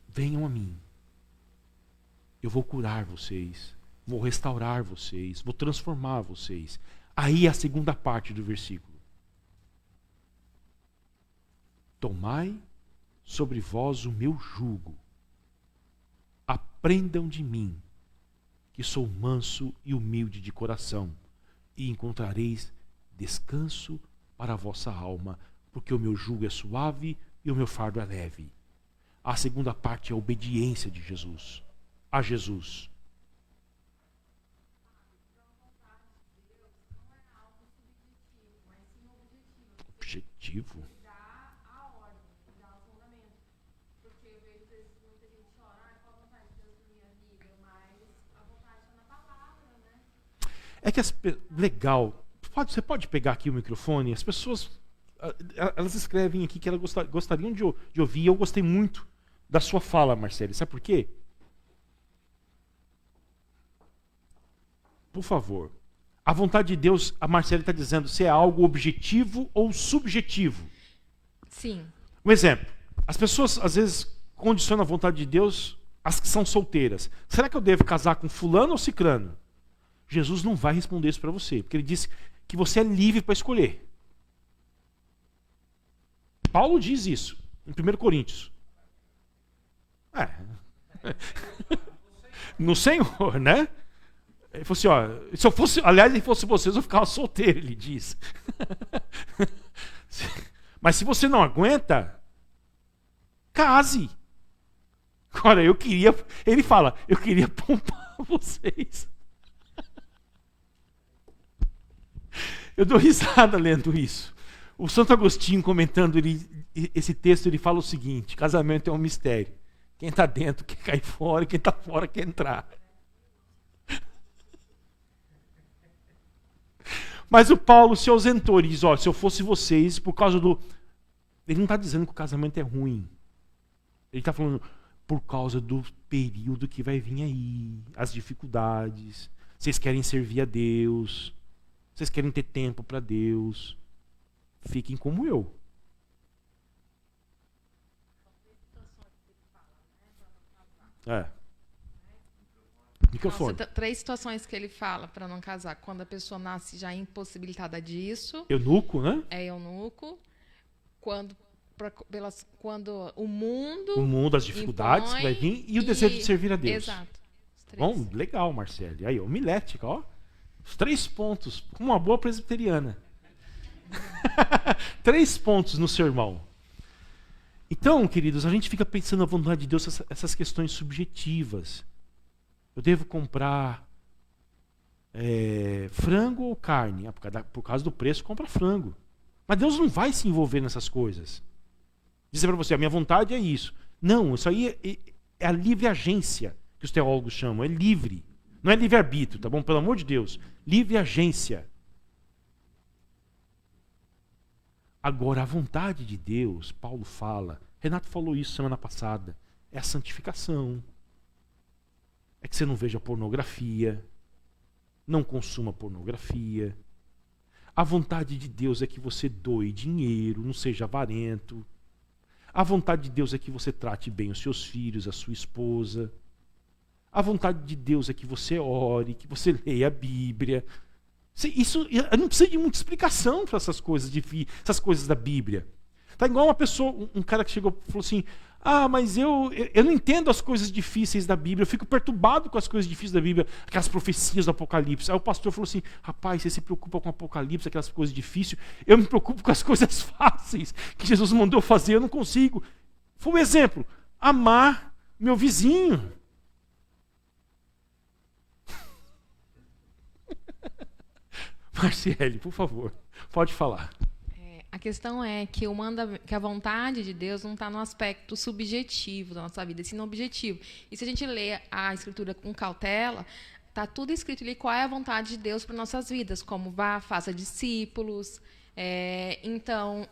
Venham a mim. Eu vou curar vocês, vou restaurar vocês, vou transformar vocês. Aí a segunda parte do versículo. Tomai sobre vós o meu jugo. Aprendam de mim, que sou manso e humilde de coração, e encontrareis descanso para a vossa alma, porque o meu jugo é suave e o meu fardo é leve. A segunda parte é a obediência de Jesus, a Jesus. Objetivo? É que legal. Você pode pegar aqui o microfone? As pessoas, elas escrevem aqui que elas gostariam de ouvir. Eu gostei muito da sua fala, Marcelo. Sabe por quê? Por favor. A vontade de Deus, a Marcela está dizendo, se é algo objetivo ou subjetivo. Sim. Um exemplo. As pessoas, às vezes, condicionam a vontade de Deus as que são solteiras. Será que eu devo casar com fulano ou cicrano? Jesus não vai responder isso para você, porque ele disse que você é livre para escolher. Paulo diz isso em 1 Coríntios. No Senhor, né? Ele falou assim, ó, se eu fosse, aliás, se fosse vocês, eu ficava solteiro, ele diz. Mas se você não aguenta, case. Agora, ele fala, eu queria poupar vocês. Eu dou risada lendo isso. O Santo Agostinho, comentando esse texto, ele fala o seguinte: casamento é um mistério. Quem está dentro quer cair fora, quem está fora quer entrar. Mas o Paulo se ausentou. Ele diz, se eu fosse vocês, por causa do... Ele não está dizendo que o casamento é ruim. Ele está falando por causa do período que vai vir aí, as dificuldades. Vocês querem servir a Deus. Vocês querem ter tempo para Deus. Fiquem como eu. Microfone. Nossa, 3 situações que ele fala para não casar. Quando a pessoa nasce já impossibilitada disso. Eunuco, né? É eunuco. Quando o mundo... O mundo, as dificuldades que vai vir e o desejo de servir a Deus. Exato. Bom, legal, Marcele. Aí, homilética, ó. Os 3 pontos. Como uma boa presbiteriana. 3 pontos no sermão. Então, queridos, a gente fica pensando na vontade de Deus, essas questões subjetivas. Eu devo comprar frango ou carne? Por causa do preço, compra frango. Mas Deus não vai se envolver nessas coisas. Dizer para você, a minha vontade é isso. Não, isso aí é a livre agência, que os teólogos chamam. É livre. Não é livre-arbítrio, tá bom? Pelo amor de Deus. Livre agência. Agora, a vontade de Deus, Paulo fala, Renato falou isso semana passada, é a santificação. É que você não veja pornografia, não consuma pornografia. A vontade de Deus é que você doe dinheiro, não seja avarento. A vontade de Deus é que você trate bem os seus filhos, a sua esposa. A vontade de Deus é que você ore, que você leia a Bíblia. Isso não precisa de muita explicação para essas essas coisas da Bíblia. Tá igual uma pessoa, um cara que chegou e falou assim: mas eu não entendo as coisas difíceis da Bíblia, eu fico perturbado com as coisas difíceis da Bíblia, aquelas profecias do Apocalipse. Aí o pastor falou assim: rapaz, você se preocupa com o Apocalipse, aquelas coisas difíceis, eu me preocupo com as coisas fáceis que Jesus mandou fazer, eu não consigo. Foi um exemplo: amar meu vizinho. Marciele, por favor, pode falar. A questão é que que a vontade de Deus não está no aspecto subjetivo da nossa vida, sim no objetivo. E se a gente lê a Escritura com cautela, está tudo escrito ali qual é a vontade de Deus para nossas vidas, como vá, faça discípulos. Então,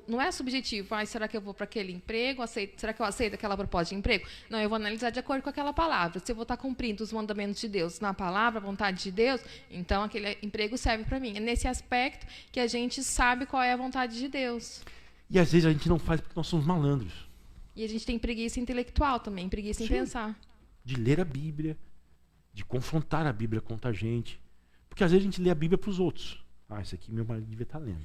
não é subjetivo. Será que eu vou para aquele emprego? Será que eu aceito aquela proposta de emprego? Não, eu vou analisar de acordo com aquela palavra. Se eu vou estar cumprindo os mandamentos de Deus na palavra, a vontade de Deus, então aquele emprego serve para mim. É nesse aspecto que a gente sabe qual é a vontade de Deus. E às vezes a gente não faz porque nós somos malandros. E a gente tem preguiça intelectual também, preguiça em pensar. De ler a Bíblia, de confrontar a Bíblia contra a gente. Porque às vezes a gente lê a Bíblia para os outros. Isso aqui meu marido devia estar lendo.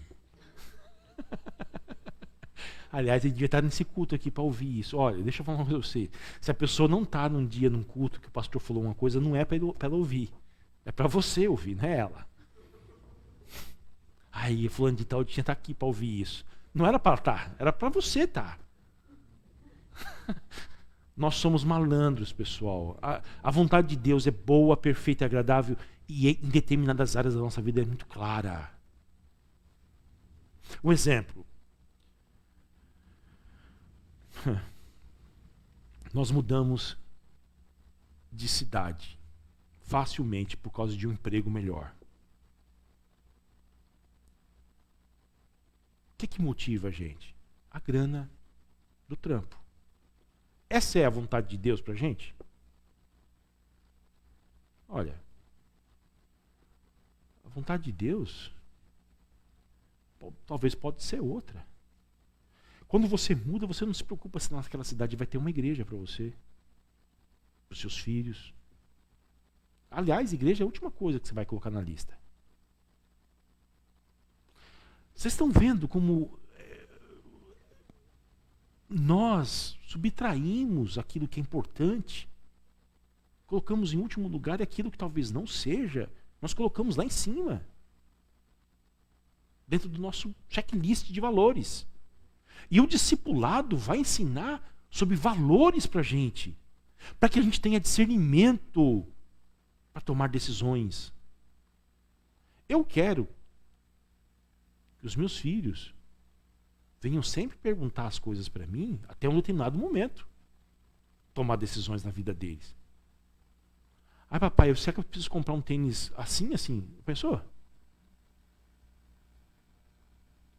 Aliás, ele devia estar nesse culto aqui para ouvir isso. Olha, deixa eu falar uma coisa para você. Se a pessoa não está num dia, num culto, que o pastor falou uma coisa, não é para ela ouvir. É para você ouvir, não é ela. Aí, fulano de tal tinha que estar aqui para ouvir isso. Não era para estar, era para você estar. Nós somos malandros, pessoal. A vontade de Deus é boa, perfeita e agradável, e em determinadas áreas da nossa vida é muito clara. Um exemplo. Nós mudamos de cidade facilmente por causa de um emprego melhor. O que motiva a gente? A grana do trampo. Essa é a vontade de Deus para a gente? Olha, a vontade de Deus talvez pode ser outra. Quando você muda, você não se preocupa se naquela cidade vai ter uma igreja para você, para os seus filhos. Aliás, igreja é a última coisa que você vai colocar na lista. Vocês estão vendo como nós subtraímos aquilo que é importante, colocamos em último lugar, e aquilo que talvez não seja, nós colocamos lá em cima, dentro do nosso checklist de valores. E o discipulado vai ensinar sobre valores para a gente, para que a gente tenha discernimento para tomar decisões. Eu quero que os meus filhos venham sempre perguntar as coisas para mim até um determinado momento, tomar decisões na vida deles. Ai, papai, será que eu preciso comprar um tênis assim, assim? Pensou?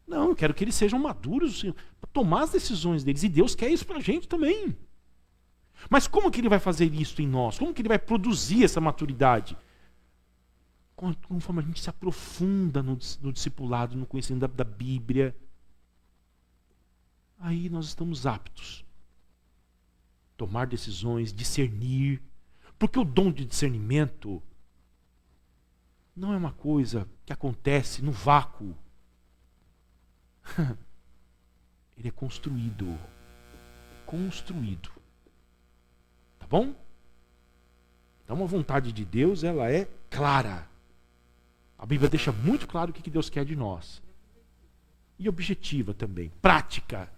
Não, eu quero que eles sejam maduros para tomar as decisões deles. E Deus quer isso para a gente também. Mas como que Ele vai fazer isso em nós? Como que Ele vai produzir essa maturidade? Conforme a gente se aprofunda no discipulado, no conhecimento da Bíblia, aí nós estamos aptos a tomar decisões, discernir. Porque o dom de discernimento não é uma coisa que acontece no vácuo. Ele é construído. Construído. Tá bom? Então a vontade de Deus, ela é clara. A Bíblia deixa muito claro o que Deus quer de nós. E objetiva também. Prática.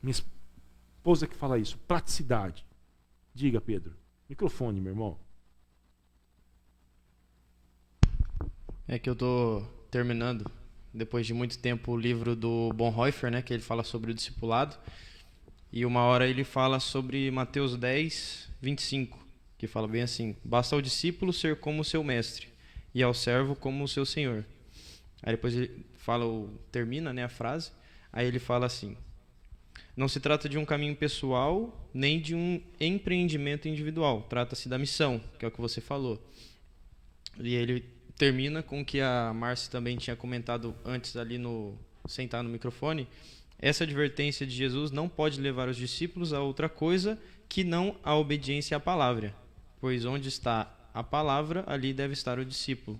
Minha esposa que fala isso. Praticidade. Diga, Pedro. Microfone, meu irmão. É que eu tô terminando, depois de muito tempo, o livro do Bonhoeffer, né, que ele fala sobre o discipulado. E uma hora ele fala sobre Mateus 10, 25, que fala bem assim: basta ao discípulo ser como o seu mestre, e ao servo como o seu senhor. Aí depois ele fala, termina, né, a frase, aí ele fala assim: não se trata de um caminho pessoal, nem de um empreendimento individual. Trata-se da missão, que é o que você falou. E ele termina com o que a Márcia também tinha comentado antes ali sentar no microfone. Essa advertência de Jesus não pode levar os discípulos a outra coisa que não a obediência à palavra. Pois onde está a palavra, ali deve estar o discípulo.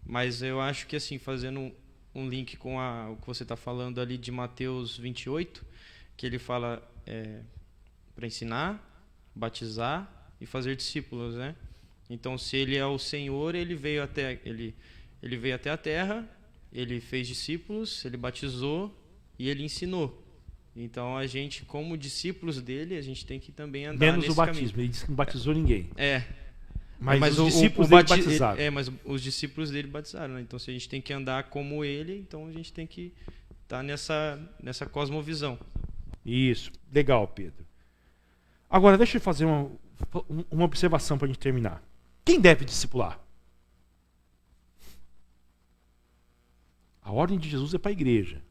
Mas eu acho que, assim, fazendo um link com o que você está falando ali de Mateus 28, que ele fala para ensinar, batizar e fazer discípulos, né? Então, se ele é o Senhor, ele veio até a terra, ele fez discípulos, ele batizou e ele ensinou. Então, a gente, como discípulos dele, a gente tem que também andar menos nesse o batismo. caminho. Ele disse que não batizou ninguém. Mas os discípulos dele batizaram. Mas os discípulos dele batizaram, né? Então, se a gente tem que andar como ele, então a gente tem que estar nessa cosmovisão. Isso. Legal, Pedro. Agora, deixa eu fazer uma observação para a gente terminar. Quem deve discipular? A ordem de Jesus é para a igreja.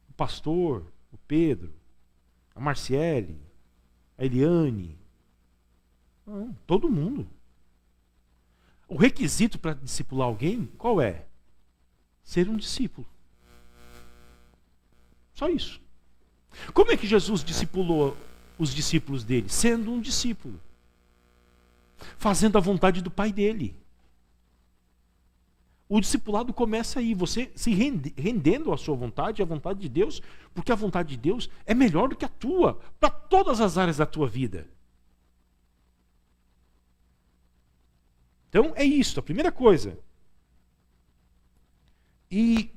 O pastor, o Pedro, a Marciele, a Eliane. Não, todo mundo. O requisito para discipular alguém, qual é? Ser um discípulo. Só isso. Como é que Jesus discipulou os discípulos dele? Sendo um discípulo. Fazendo a vontade do Pai dele. O discipulado começa aí, você se rendendo à sua vontade, à vontade de Deus, porque a vontade de Deus é melhor do que a tua, para todas as áreas da tua vida. Então é isso, a primeira coisa. E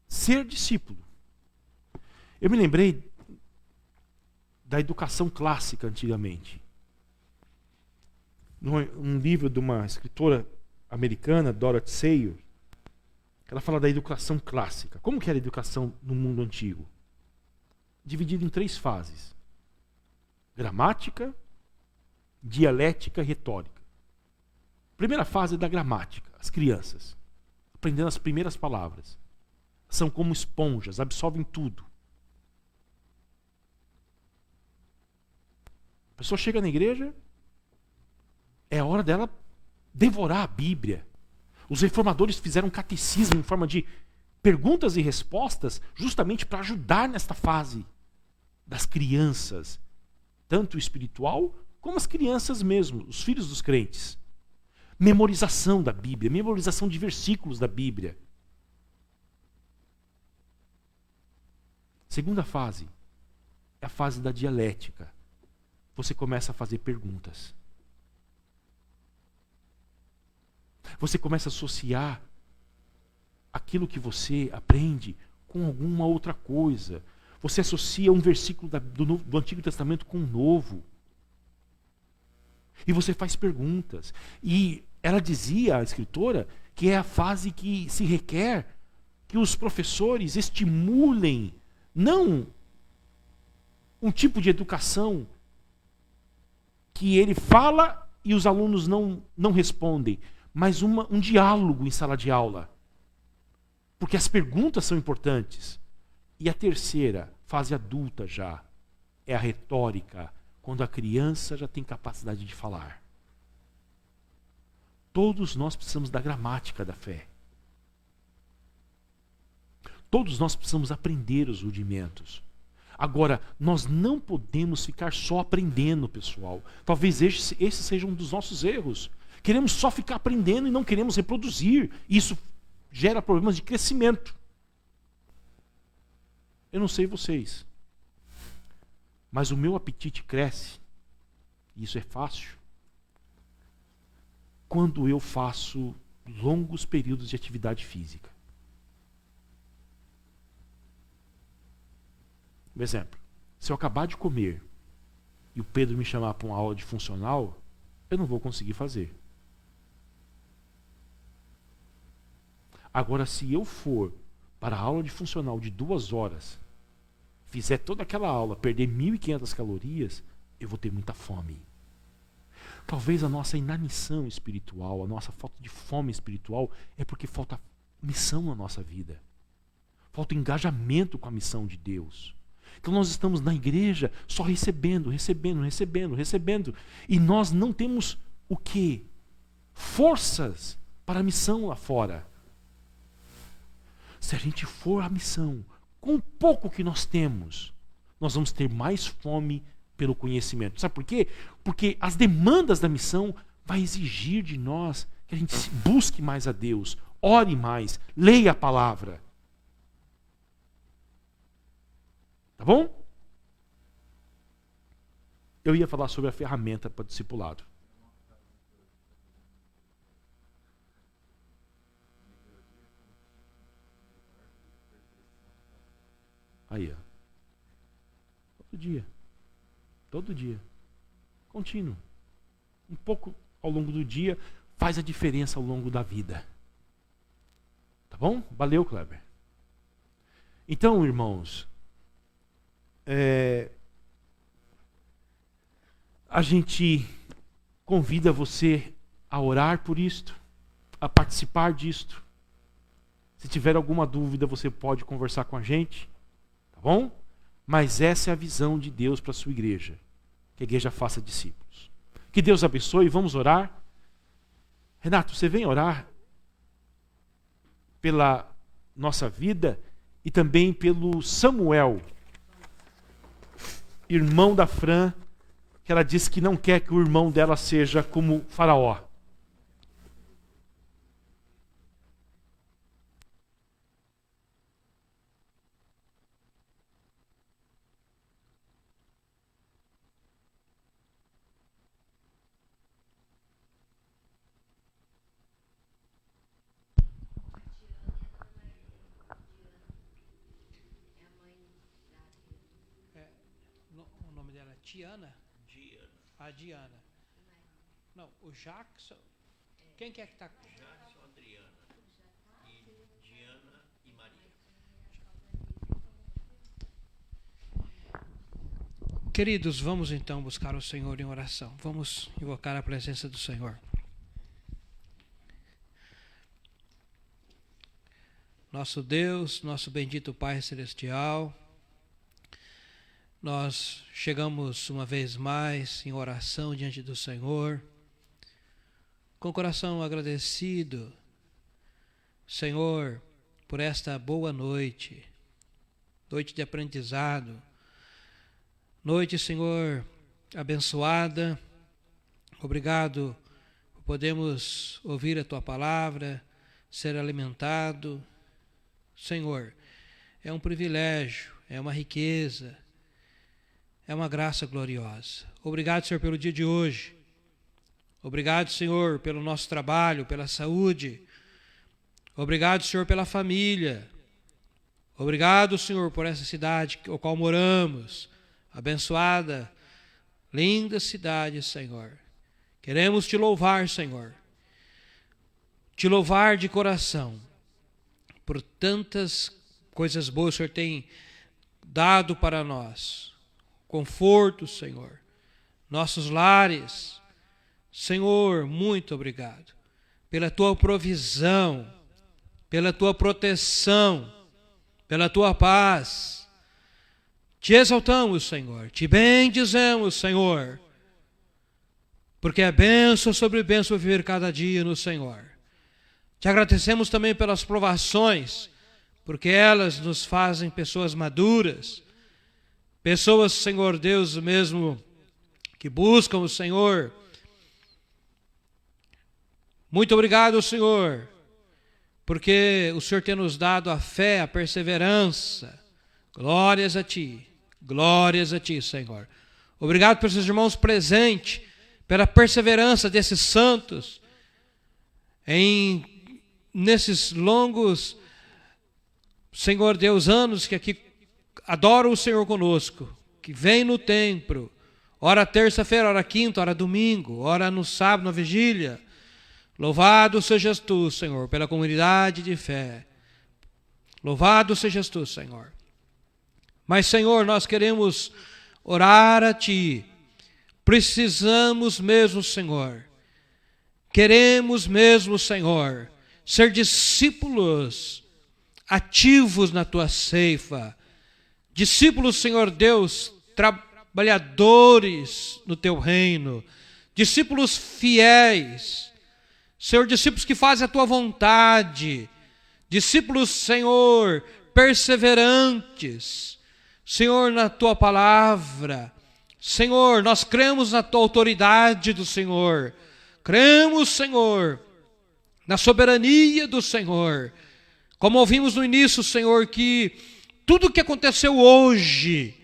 ser discípulo. Eu me lembrei da educação clássica antigamente. Um livro de uma escritora americana, Dorothy Sayers, ela fala da educação clássica. Como que era a educação no mundo antigo? Dividida em 3 fases: gramática, dialética e retórica. Primeira fase é da gramática, as crianças, aprendendo as primeiras palavras. São como esponjas, absorvem tudo. A pessoa chega na igreja, é hora dela devorar a Bíblia. Os reformadores fizeram um catecismo em forma de perguntas e respostas, justamente para ajudar nesta fase das crianças, tanto espiritual como as crianças mesmo, os filhos dos crentes. Memorização da Bíblia, memorização de versículos da Bíblia. Segunda fase é a fase da dialética. Você começa a fazer perguntas. Você começa a associar aquilo que você aprende com alguma outra coisa. Você associa um versículo do Antigo Testamento com o Novo. E você faz perguntas. E ela dizia, a escritora, que é a fase que se requer que os professores estimulem, não um tipo de educação que ele fala e os alunos não respondem, mas um diálogo em sala de aula. Porque as perguntas são importantes. E a terceira, fase adulta já, é a retórica, quando a criança já tem capacidade de falar. Todos nós precisamos da gramática da fé. Todos nós precisamos aprender os rudimentos. Agora, nós não podemos ficar só aprendendo, pessoal. Talvez esse seja um dos nossos erros. Queremos só ficar aprendendo e não queremos reproduzir. Isso gera problemas de crescimento. Eu não sei vocês, mas o meu apetite cresce, e isso é fácil, quando eu faço longos períodos de atividade física. Por exemplo, se eu acabar de comer e o Pedro me chamar para uma aula de funcional, eu não vou conseguir fazer. Agora, se eu for para a aula de funcional de 2 horas, fizer toda aquela aula, perder 1.500 calorias, eu vou ter muita fome. Talvez a nossa inanição espiritual, a nossa falta de fome espiritual, é porque falta missão na nossa vida. Falta engajamento com a missão de Deus. Então nós estamos na igreja só recebendo. E nós não temos o quê? Forças para a missão lá fora. Se a gente for à missão, com o pouco que nós temos, nós vamos ter mais fome pelo conhecimento. Sabe por quê? Porque as demandas da missão vai exigir de nós que a gente busque mais a Deus, ore mais, leia a palavra. Tá bom? Eu ia falar sobre a ferramenta para o discipulado. Aí, ó. Todo dia. Contínuo. Um pouco ao longo do dia faz a diferença ao longo da vida. Tá bom? Valeu, Kleber. Então, irmãos, a gente convida você a orar por isto, a participar disto. Se tiver alguma dúvida, você pode conversar com a gente. Tá bom? Mas essa é a visão de Deus para a sua igreja. Que a igreja faça discípulos. Que Deus abençoe. Vamos orar. Renato, você vem orar pela nossa vida e também pelo Samuel, irmão da Fran, que ela disse que não quer que o irmão dela seja como Faraó. O nome dela é Tiana? A Diana. Não, o Jackson. Quem que é que está? Jackson, Adriana. E Diana e Maria. Queridos, vamos então buscar o Senhor em oração. Vamos invocar a presença do Senhor. Nosso Deus, nosso bendito Pai Celestial, nós chegamos uma vez mais em oração diante do Senhor, com o coração agradecido, Senhor, por esta boa noite, noite de aprendizado, noite, Senhor, abençoada. Obrigado por podermos ouvir a Tua palavra, ser alimentado. Senhor, é um privilégio, é uma riqueza, é uma graça gloriosa. Obrigado, Senhor, pelo dia de hoje. Obrigado, Senhor, pelo nosso trabalho, pela saúde. Obrigado, Senhor, pela família. Obrigado, Senhor, por essa cidade a qual moramos, abençoada, linda cidade, Senhor. Queremos te louvar, Senhor, te louvar de coração por tantas coisas boas que o Senhor tem dado para nós. Conforto, Senhor, nossos lares. Senhor, muito obrigado pela tua provisão, pela tua proteção, pela tua paz. Te exaltamos, Senhor, te bendizemos, Senhor, porque é bênção sobre bênção viver cada dia no Senhor. Te agradecemos também pelas provações, porque elas nos fazem pessoas maduras, pessoas, Senhor Deus, mesmo que buscam o Senhor. Muito obrigado, Senhor, porque o Senhor tem nos dado a fé, a perseverança. Glórias a Ti, Senhor. Obrigado por esses irmãos presentes, pela perseverança desses santos, nesses longos, Senhor Deus, anos que aqui adoram o Senhor conosco, que vem no templo, ora terça-feira, ora quinta, ora domingo, ora no sábado, na vigília. Louvado sejas Tu, Senhor, pela comunidade de fé. Louvado sejas Tu, Senhor. Mas, Senhor, nós queremos orar a Ti. Precisamos mesmo, Senhor. Queremos mesmo, Senhor, ser discípulos ativos na Tua ceifa. Discípulos, Senhor Deus, trabalhadores no Teu reino. Discípulos fiéis. Senhor, discípulos que fazem a Tua vontade, discípulos, Senhor, perseverantes, Senhor, na Tua palavra. Senhor, nós cremos na Tua autoridade do Senhor, cremos, Senhor, na soberania do Senhor. Como ouvimos no início, Senhor, que tudo o que aconteceu hoje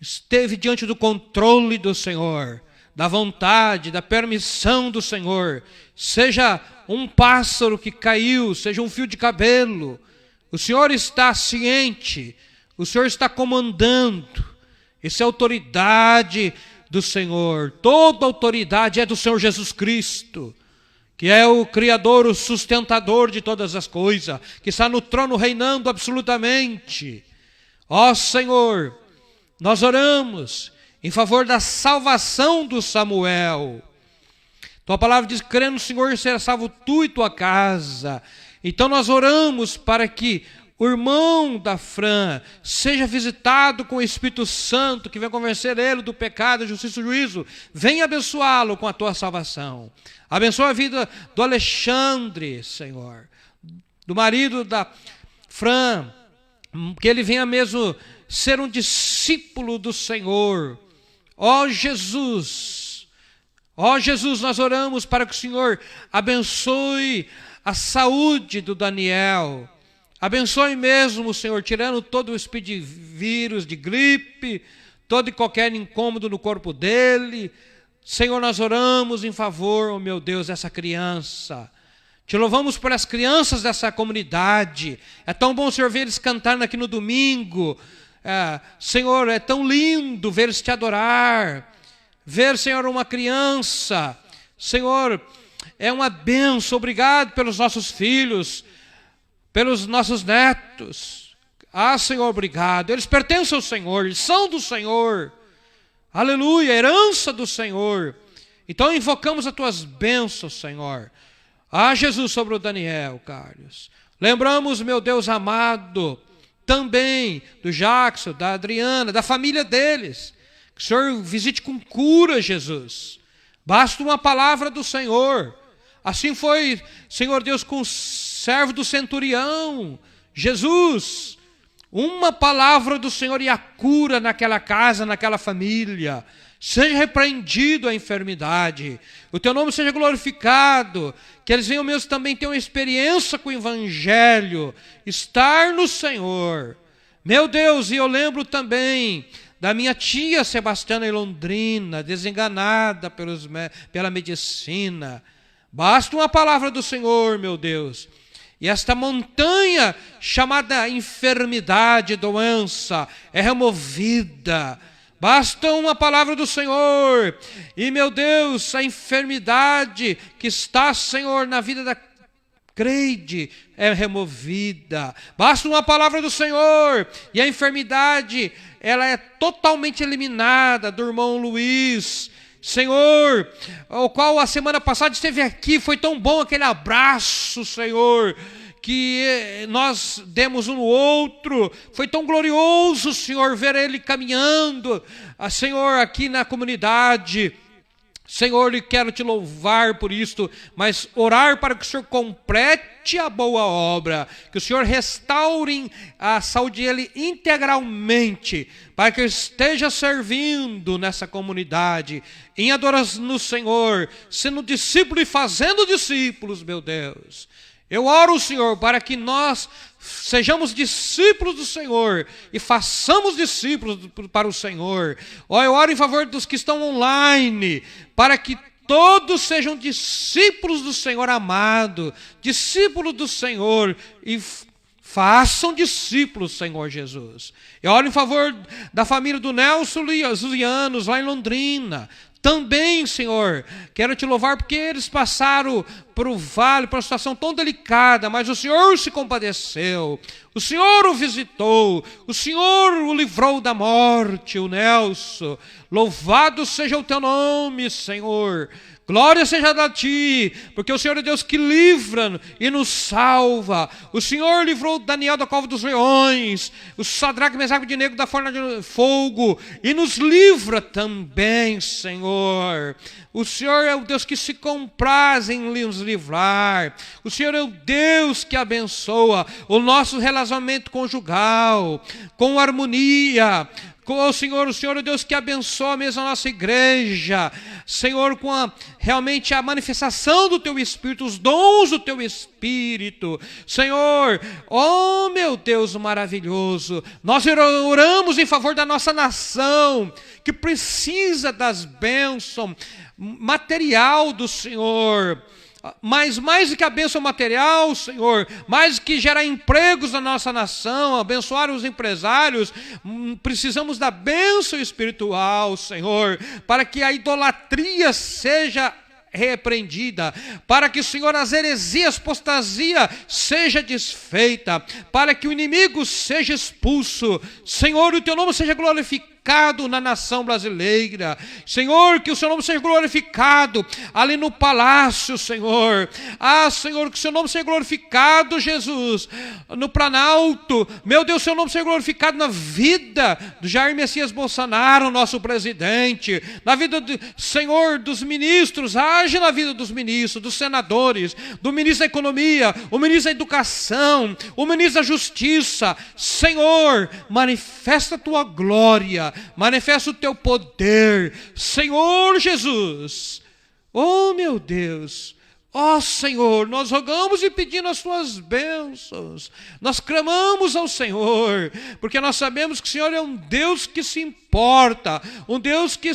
esteve diante do controle do Senhor, da vontade, da permissão do Senhor. Seja um pássaro que caiu, seja um fio de cabelo, o Senhor está ciente, o Senhor está comandando. Isso é autoridade do Senhor. Toda autoridade é do Senhor Jesus Cristo, que é o Criador, o sustentador de todas as coisas, que está no trono reinando absolutamente. Ó Senhor, nós oramos em favor da salvação do Samuel. Tua palavra diz, crendo no Senhor, será salvo tu e tua casa. Então nós oramos para que o irmão da Fran seja visitado com o Espírito Santo, que venha convencer ele do pecado, justiça e juízo. Venha abençoá-lo com a tua salvação. Abençoa a vida do Alexandre, Senhor, do marido da Fran, que ele venha mesmo ser um discípulo do Senhor. Ó Jesus, nós oramos para que o Senhor abençoe a saúde do Daniel. Abençoe mesmo, Senhor, tirando todo o espírito de vírus, de gripe, todo e qualquer incômodo no corpo dele. Senhor, nós oramos em favor, oh meu Deus, dessa criança. Te louvamos por as crianças dessa comunidade. É tão bom, Senhor, ver eles cantando aqui no domingo. Senhor, é tão lindo ver eles te adorar. Ver, Senhor, uma criança. Senhor, é uma bênção. Obrigado pelos nossos filhos, pelos nossos netos. Senhor, obrigado. Eles pertencem ao Senhor, eles são do Senhor. Aleluia, herança do Senhor. Então invocamos as tuas bênçãos, Senhor. Jesus, sobre o Daniel, Carlos. Lembramos, meu Deus amado, também do Jackson, da Adriana, da família deles. Que o Senhor visite com cura, Jesus. Basta uma palavra do Senhor. Assim foi, Senhor Deus, com o servo do centurião, Jesus. Uma palavra do Senhor e a cura naquela casa, naquela família. Seja repreendido a enfermidade. O teu nome seja glorificado. Que eles venham mesmo também ter uma experiência com o Evangelho. Estar no Senhor. Meu Deus, e eu lembro também da minha tia Sebastiana em Londrina, desenganada pela medicina. Basta uma palavra do Senhor, meu Deus. E esta montanha chamada enfermidade, doença, é removida. Basta uma palavra do Senhor. E, meu Deus, a enfermidade que está, Senhor, na vida da Creide é removida. Basta uma palavra do Senhor e a enfermidade, ela é totalmente eliminada do irmão Luiz. Senhor, o qual a semana passada esteve aqui, foi tão bom aquele abraço, Senhor, que nós demos um no outro. Foi tão glorioso, Senhor, ver ele caminhando, Senhor, aqui na comunidade. Senhor, eu quero te louvar por isto, mas orar para que o Senhor complete a boa obra, que o Senhor restaure a saúde dele integralmente, para que ele esteja servindo nessa comunidade, em adoração no Senhor, sendo discípulo e fazendo discípulos, meu Deus. Eu oro, Senhor, para que nós sejamos discípulos do Senhor e façamos discípulos para o Senhor. Eu oro em favor dos que estão online, para que todos sejam discípulos do Senhor amado, discípulos do Senhor, e façam discípulos, Senhor Jesus. Eu oro em favor da família do Nelson e os Julianos, lá em Londrina. Também, Senhor, quero te louvar porque eles passaram por um vale, por uma situação tão delicada, mas o Senhor se compadeceu, o Senhor o visitou, o Senhor o livrou da morte, o Nelson. Louvado seja o teu nome, Senhor. Glória seja a ti, porque o Senhor é Deus que livra e nos salva. O Senhor livrou Daniel da cova dos leões, o Sadraque, Mesaque e Abednego da forma de fogo, e nos livra também, Senhor. O Senhor é o Deus que se compraz em nos livrar. O Senhor é o Deus que abençoa o nosso relacionamento conjugal, com harmonia. O Senhor é o Deus que abençoa mesmo a nossa igreja, Senhor, com realmente a manifestação do Teu Espírito, os dons do Teu Espírito, Senhor, oh meu Deus maravilhoso, nós oramos em favor da nossa nação, que precisa das bênçãos material do Senhor. Mas mais do que a bênção material, Senhor, mais do que gerar empregos na nossa nação, abençoar os empresários, precisamos da bênção espiritual, Senhor, para que a idolatria seja repreendida, para que, Senhor, as heresias, apostasia seja desfeita, para que o inimigo seja expulso, Senhor, o Teu nome seja glorificado na nação brasileira, Senhor, que o Seu nome seja glorificado ali no palácio, Senhor, Senhor, que o Seu nome seja glorificado, Jesus, no Planalto, meu Deus, o Seu nome seja glorificado na vida do Jair Messias Bolsonaro, nosso presidente, na vida, Senhor, dos ministros, age na vida dos ministros, dos senadores, do ministro da Economia, o ministro da Educação, o ministro da Justiça, Senhor, manifesta a Tua glória, manifesta o Teu poder, Senhor Jesus. Oh meu Deus, ó Senhor, nós rogamos e pedimos as Tuas bênçãos, nós clamamos ao Senhor, porque nós sabemos que o Senhor é um Deus que se importa, um Deus que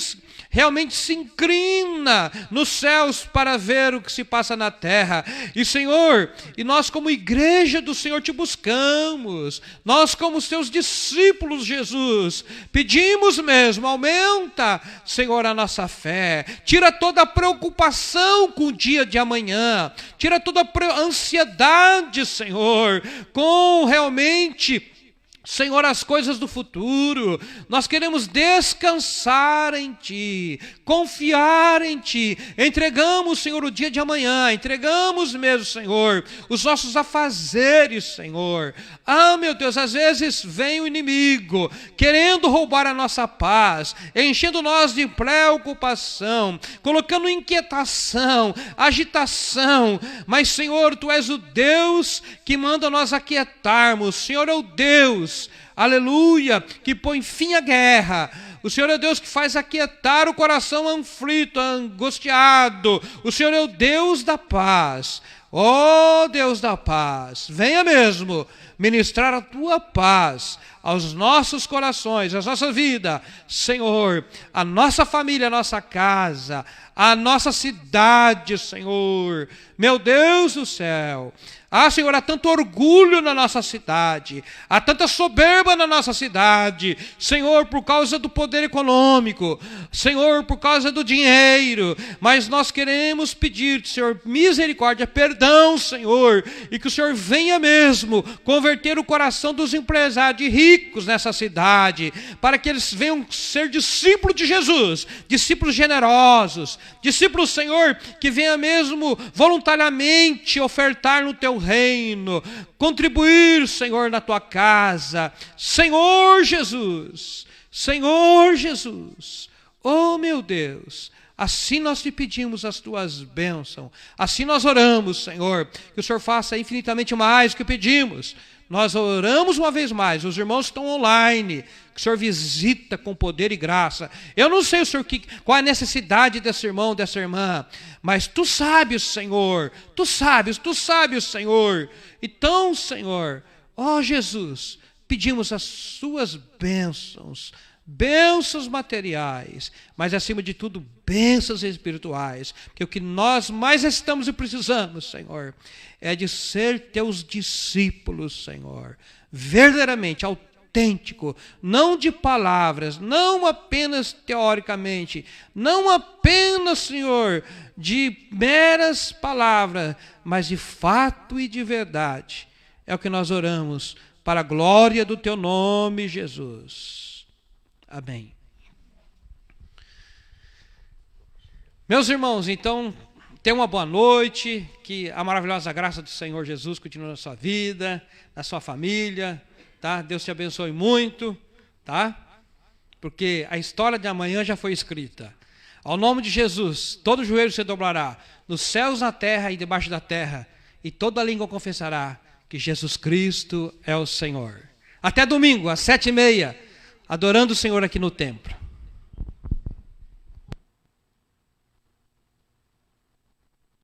realmente se inclina nos céus para ver o que se passa na terra. E Senhor, e nós como igreja do Senhor Te buscamos, nós como os Teus discípulos, Jesus, pedimos mesmo, aumenta, Senhor, a nossa fé, tira toda a preocupação com o dia de amanhã, tira toda a ansiedade, Senhor, com realmente, Senhor, as coisas do futuro. Nós queremos descansar em Ti, confiar em Ti. Entregamos, Senhor, o dia de amanhã, entregamos mesmo, Senhor, os nossos afazeres, Senhor. Meu Deus, às vezes vem o inimigo querendo roubar a nossa paz, enchendo nós de preocupação, colocando inquietação, agitação, mas, Senhor, Tu és o Deus que manda nós aquietarmos. Senhor é o Deus, aleluia, que põe fim à guerra. O Senhor é o Deus que faz aquietar o coração aflito, angustiado. O Senhor é o Deus da paz. Oh Deus da paz, venha mesmo, ministrar a tua paz aos nossos corações, às nossas vidas, Senhor, a nossa família, a nossa casa, a nossa cidade, Senhor, meu Deus do céu. Ah, Senhor, há tanto orgulho na nossa cidade, há tanta soberba na nossa cidade, Senhor, por causa do poder econômico, Senhor, por causa do dinheiro, mas nós queremos pedir, Senhor, misericórdia, perdão, Senhor, e que o Senhor venha mesmo converter o coração dos empresários ricos nessa cidade, para que eles venham ser discípulos de Jesus, discípulos generosos, discípulos, Senhor, que venha mesmo voluntariamente ofertar no teu reino, contribuir, Senhor, na tua casa, Senhor Jesus, oh meu Deus, assim nós te pedimos as tuas bênçãos, assim nós oramos, Senhor, que o Senhor faça infinitamente mais do que pedimos. Nós oramos uma vez mais, os irmãos estão online, que o Senhor visita com poder e graça. Eu não sei, Senhor, qual é a necessidade desse irmão, dessa irmã, mas Tu sabes, Senhor, Tu sabes, Senhor. Então, Senhor, ó Jesus, pedimos as Suas bênçãos, bênçãos materiais, mas acima de tudo, bênçãos espirituais, porque o que nós mais estamos e precisamos, Senhor, é de ser teus discípulos, Senhor, verdadeiramente autêntico, não de palavras, não apenas teoricamente, não apenas, Senhor, de meras palavras, mas de fato e de verdade. É o que nós oramos para a glória do teu nome, Jesus. Amém. Meus irmãos, então, tenham uma boa noite, que a maravilhosa graça do Senhor Jesus continue na sua vida, na sua família, tá? Deus te abençoe muito, tá? Porque a história de amanhã já foi escrita. Ao nome de Jesus, todo joelho se dobrará, nos céus, na terra e debaixo da terra, e toda língua confessará que Jesus Cristo é o Senhor. Até domingo, às 7h30, adorando o Senhor aqui no templo.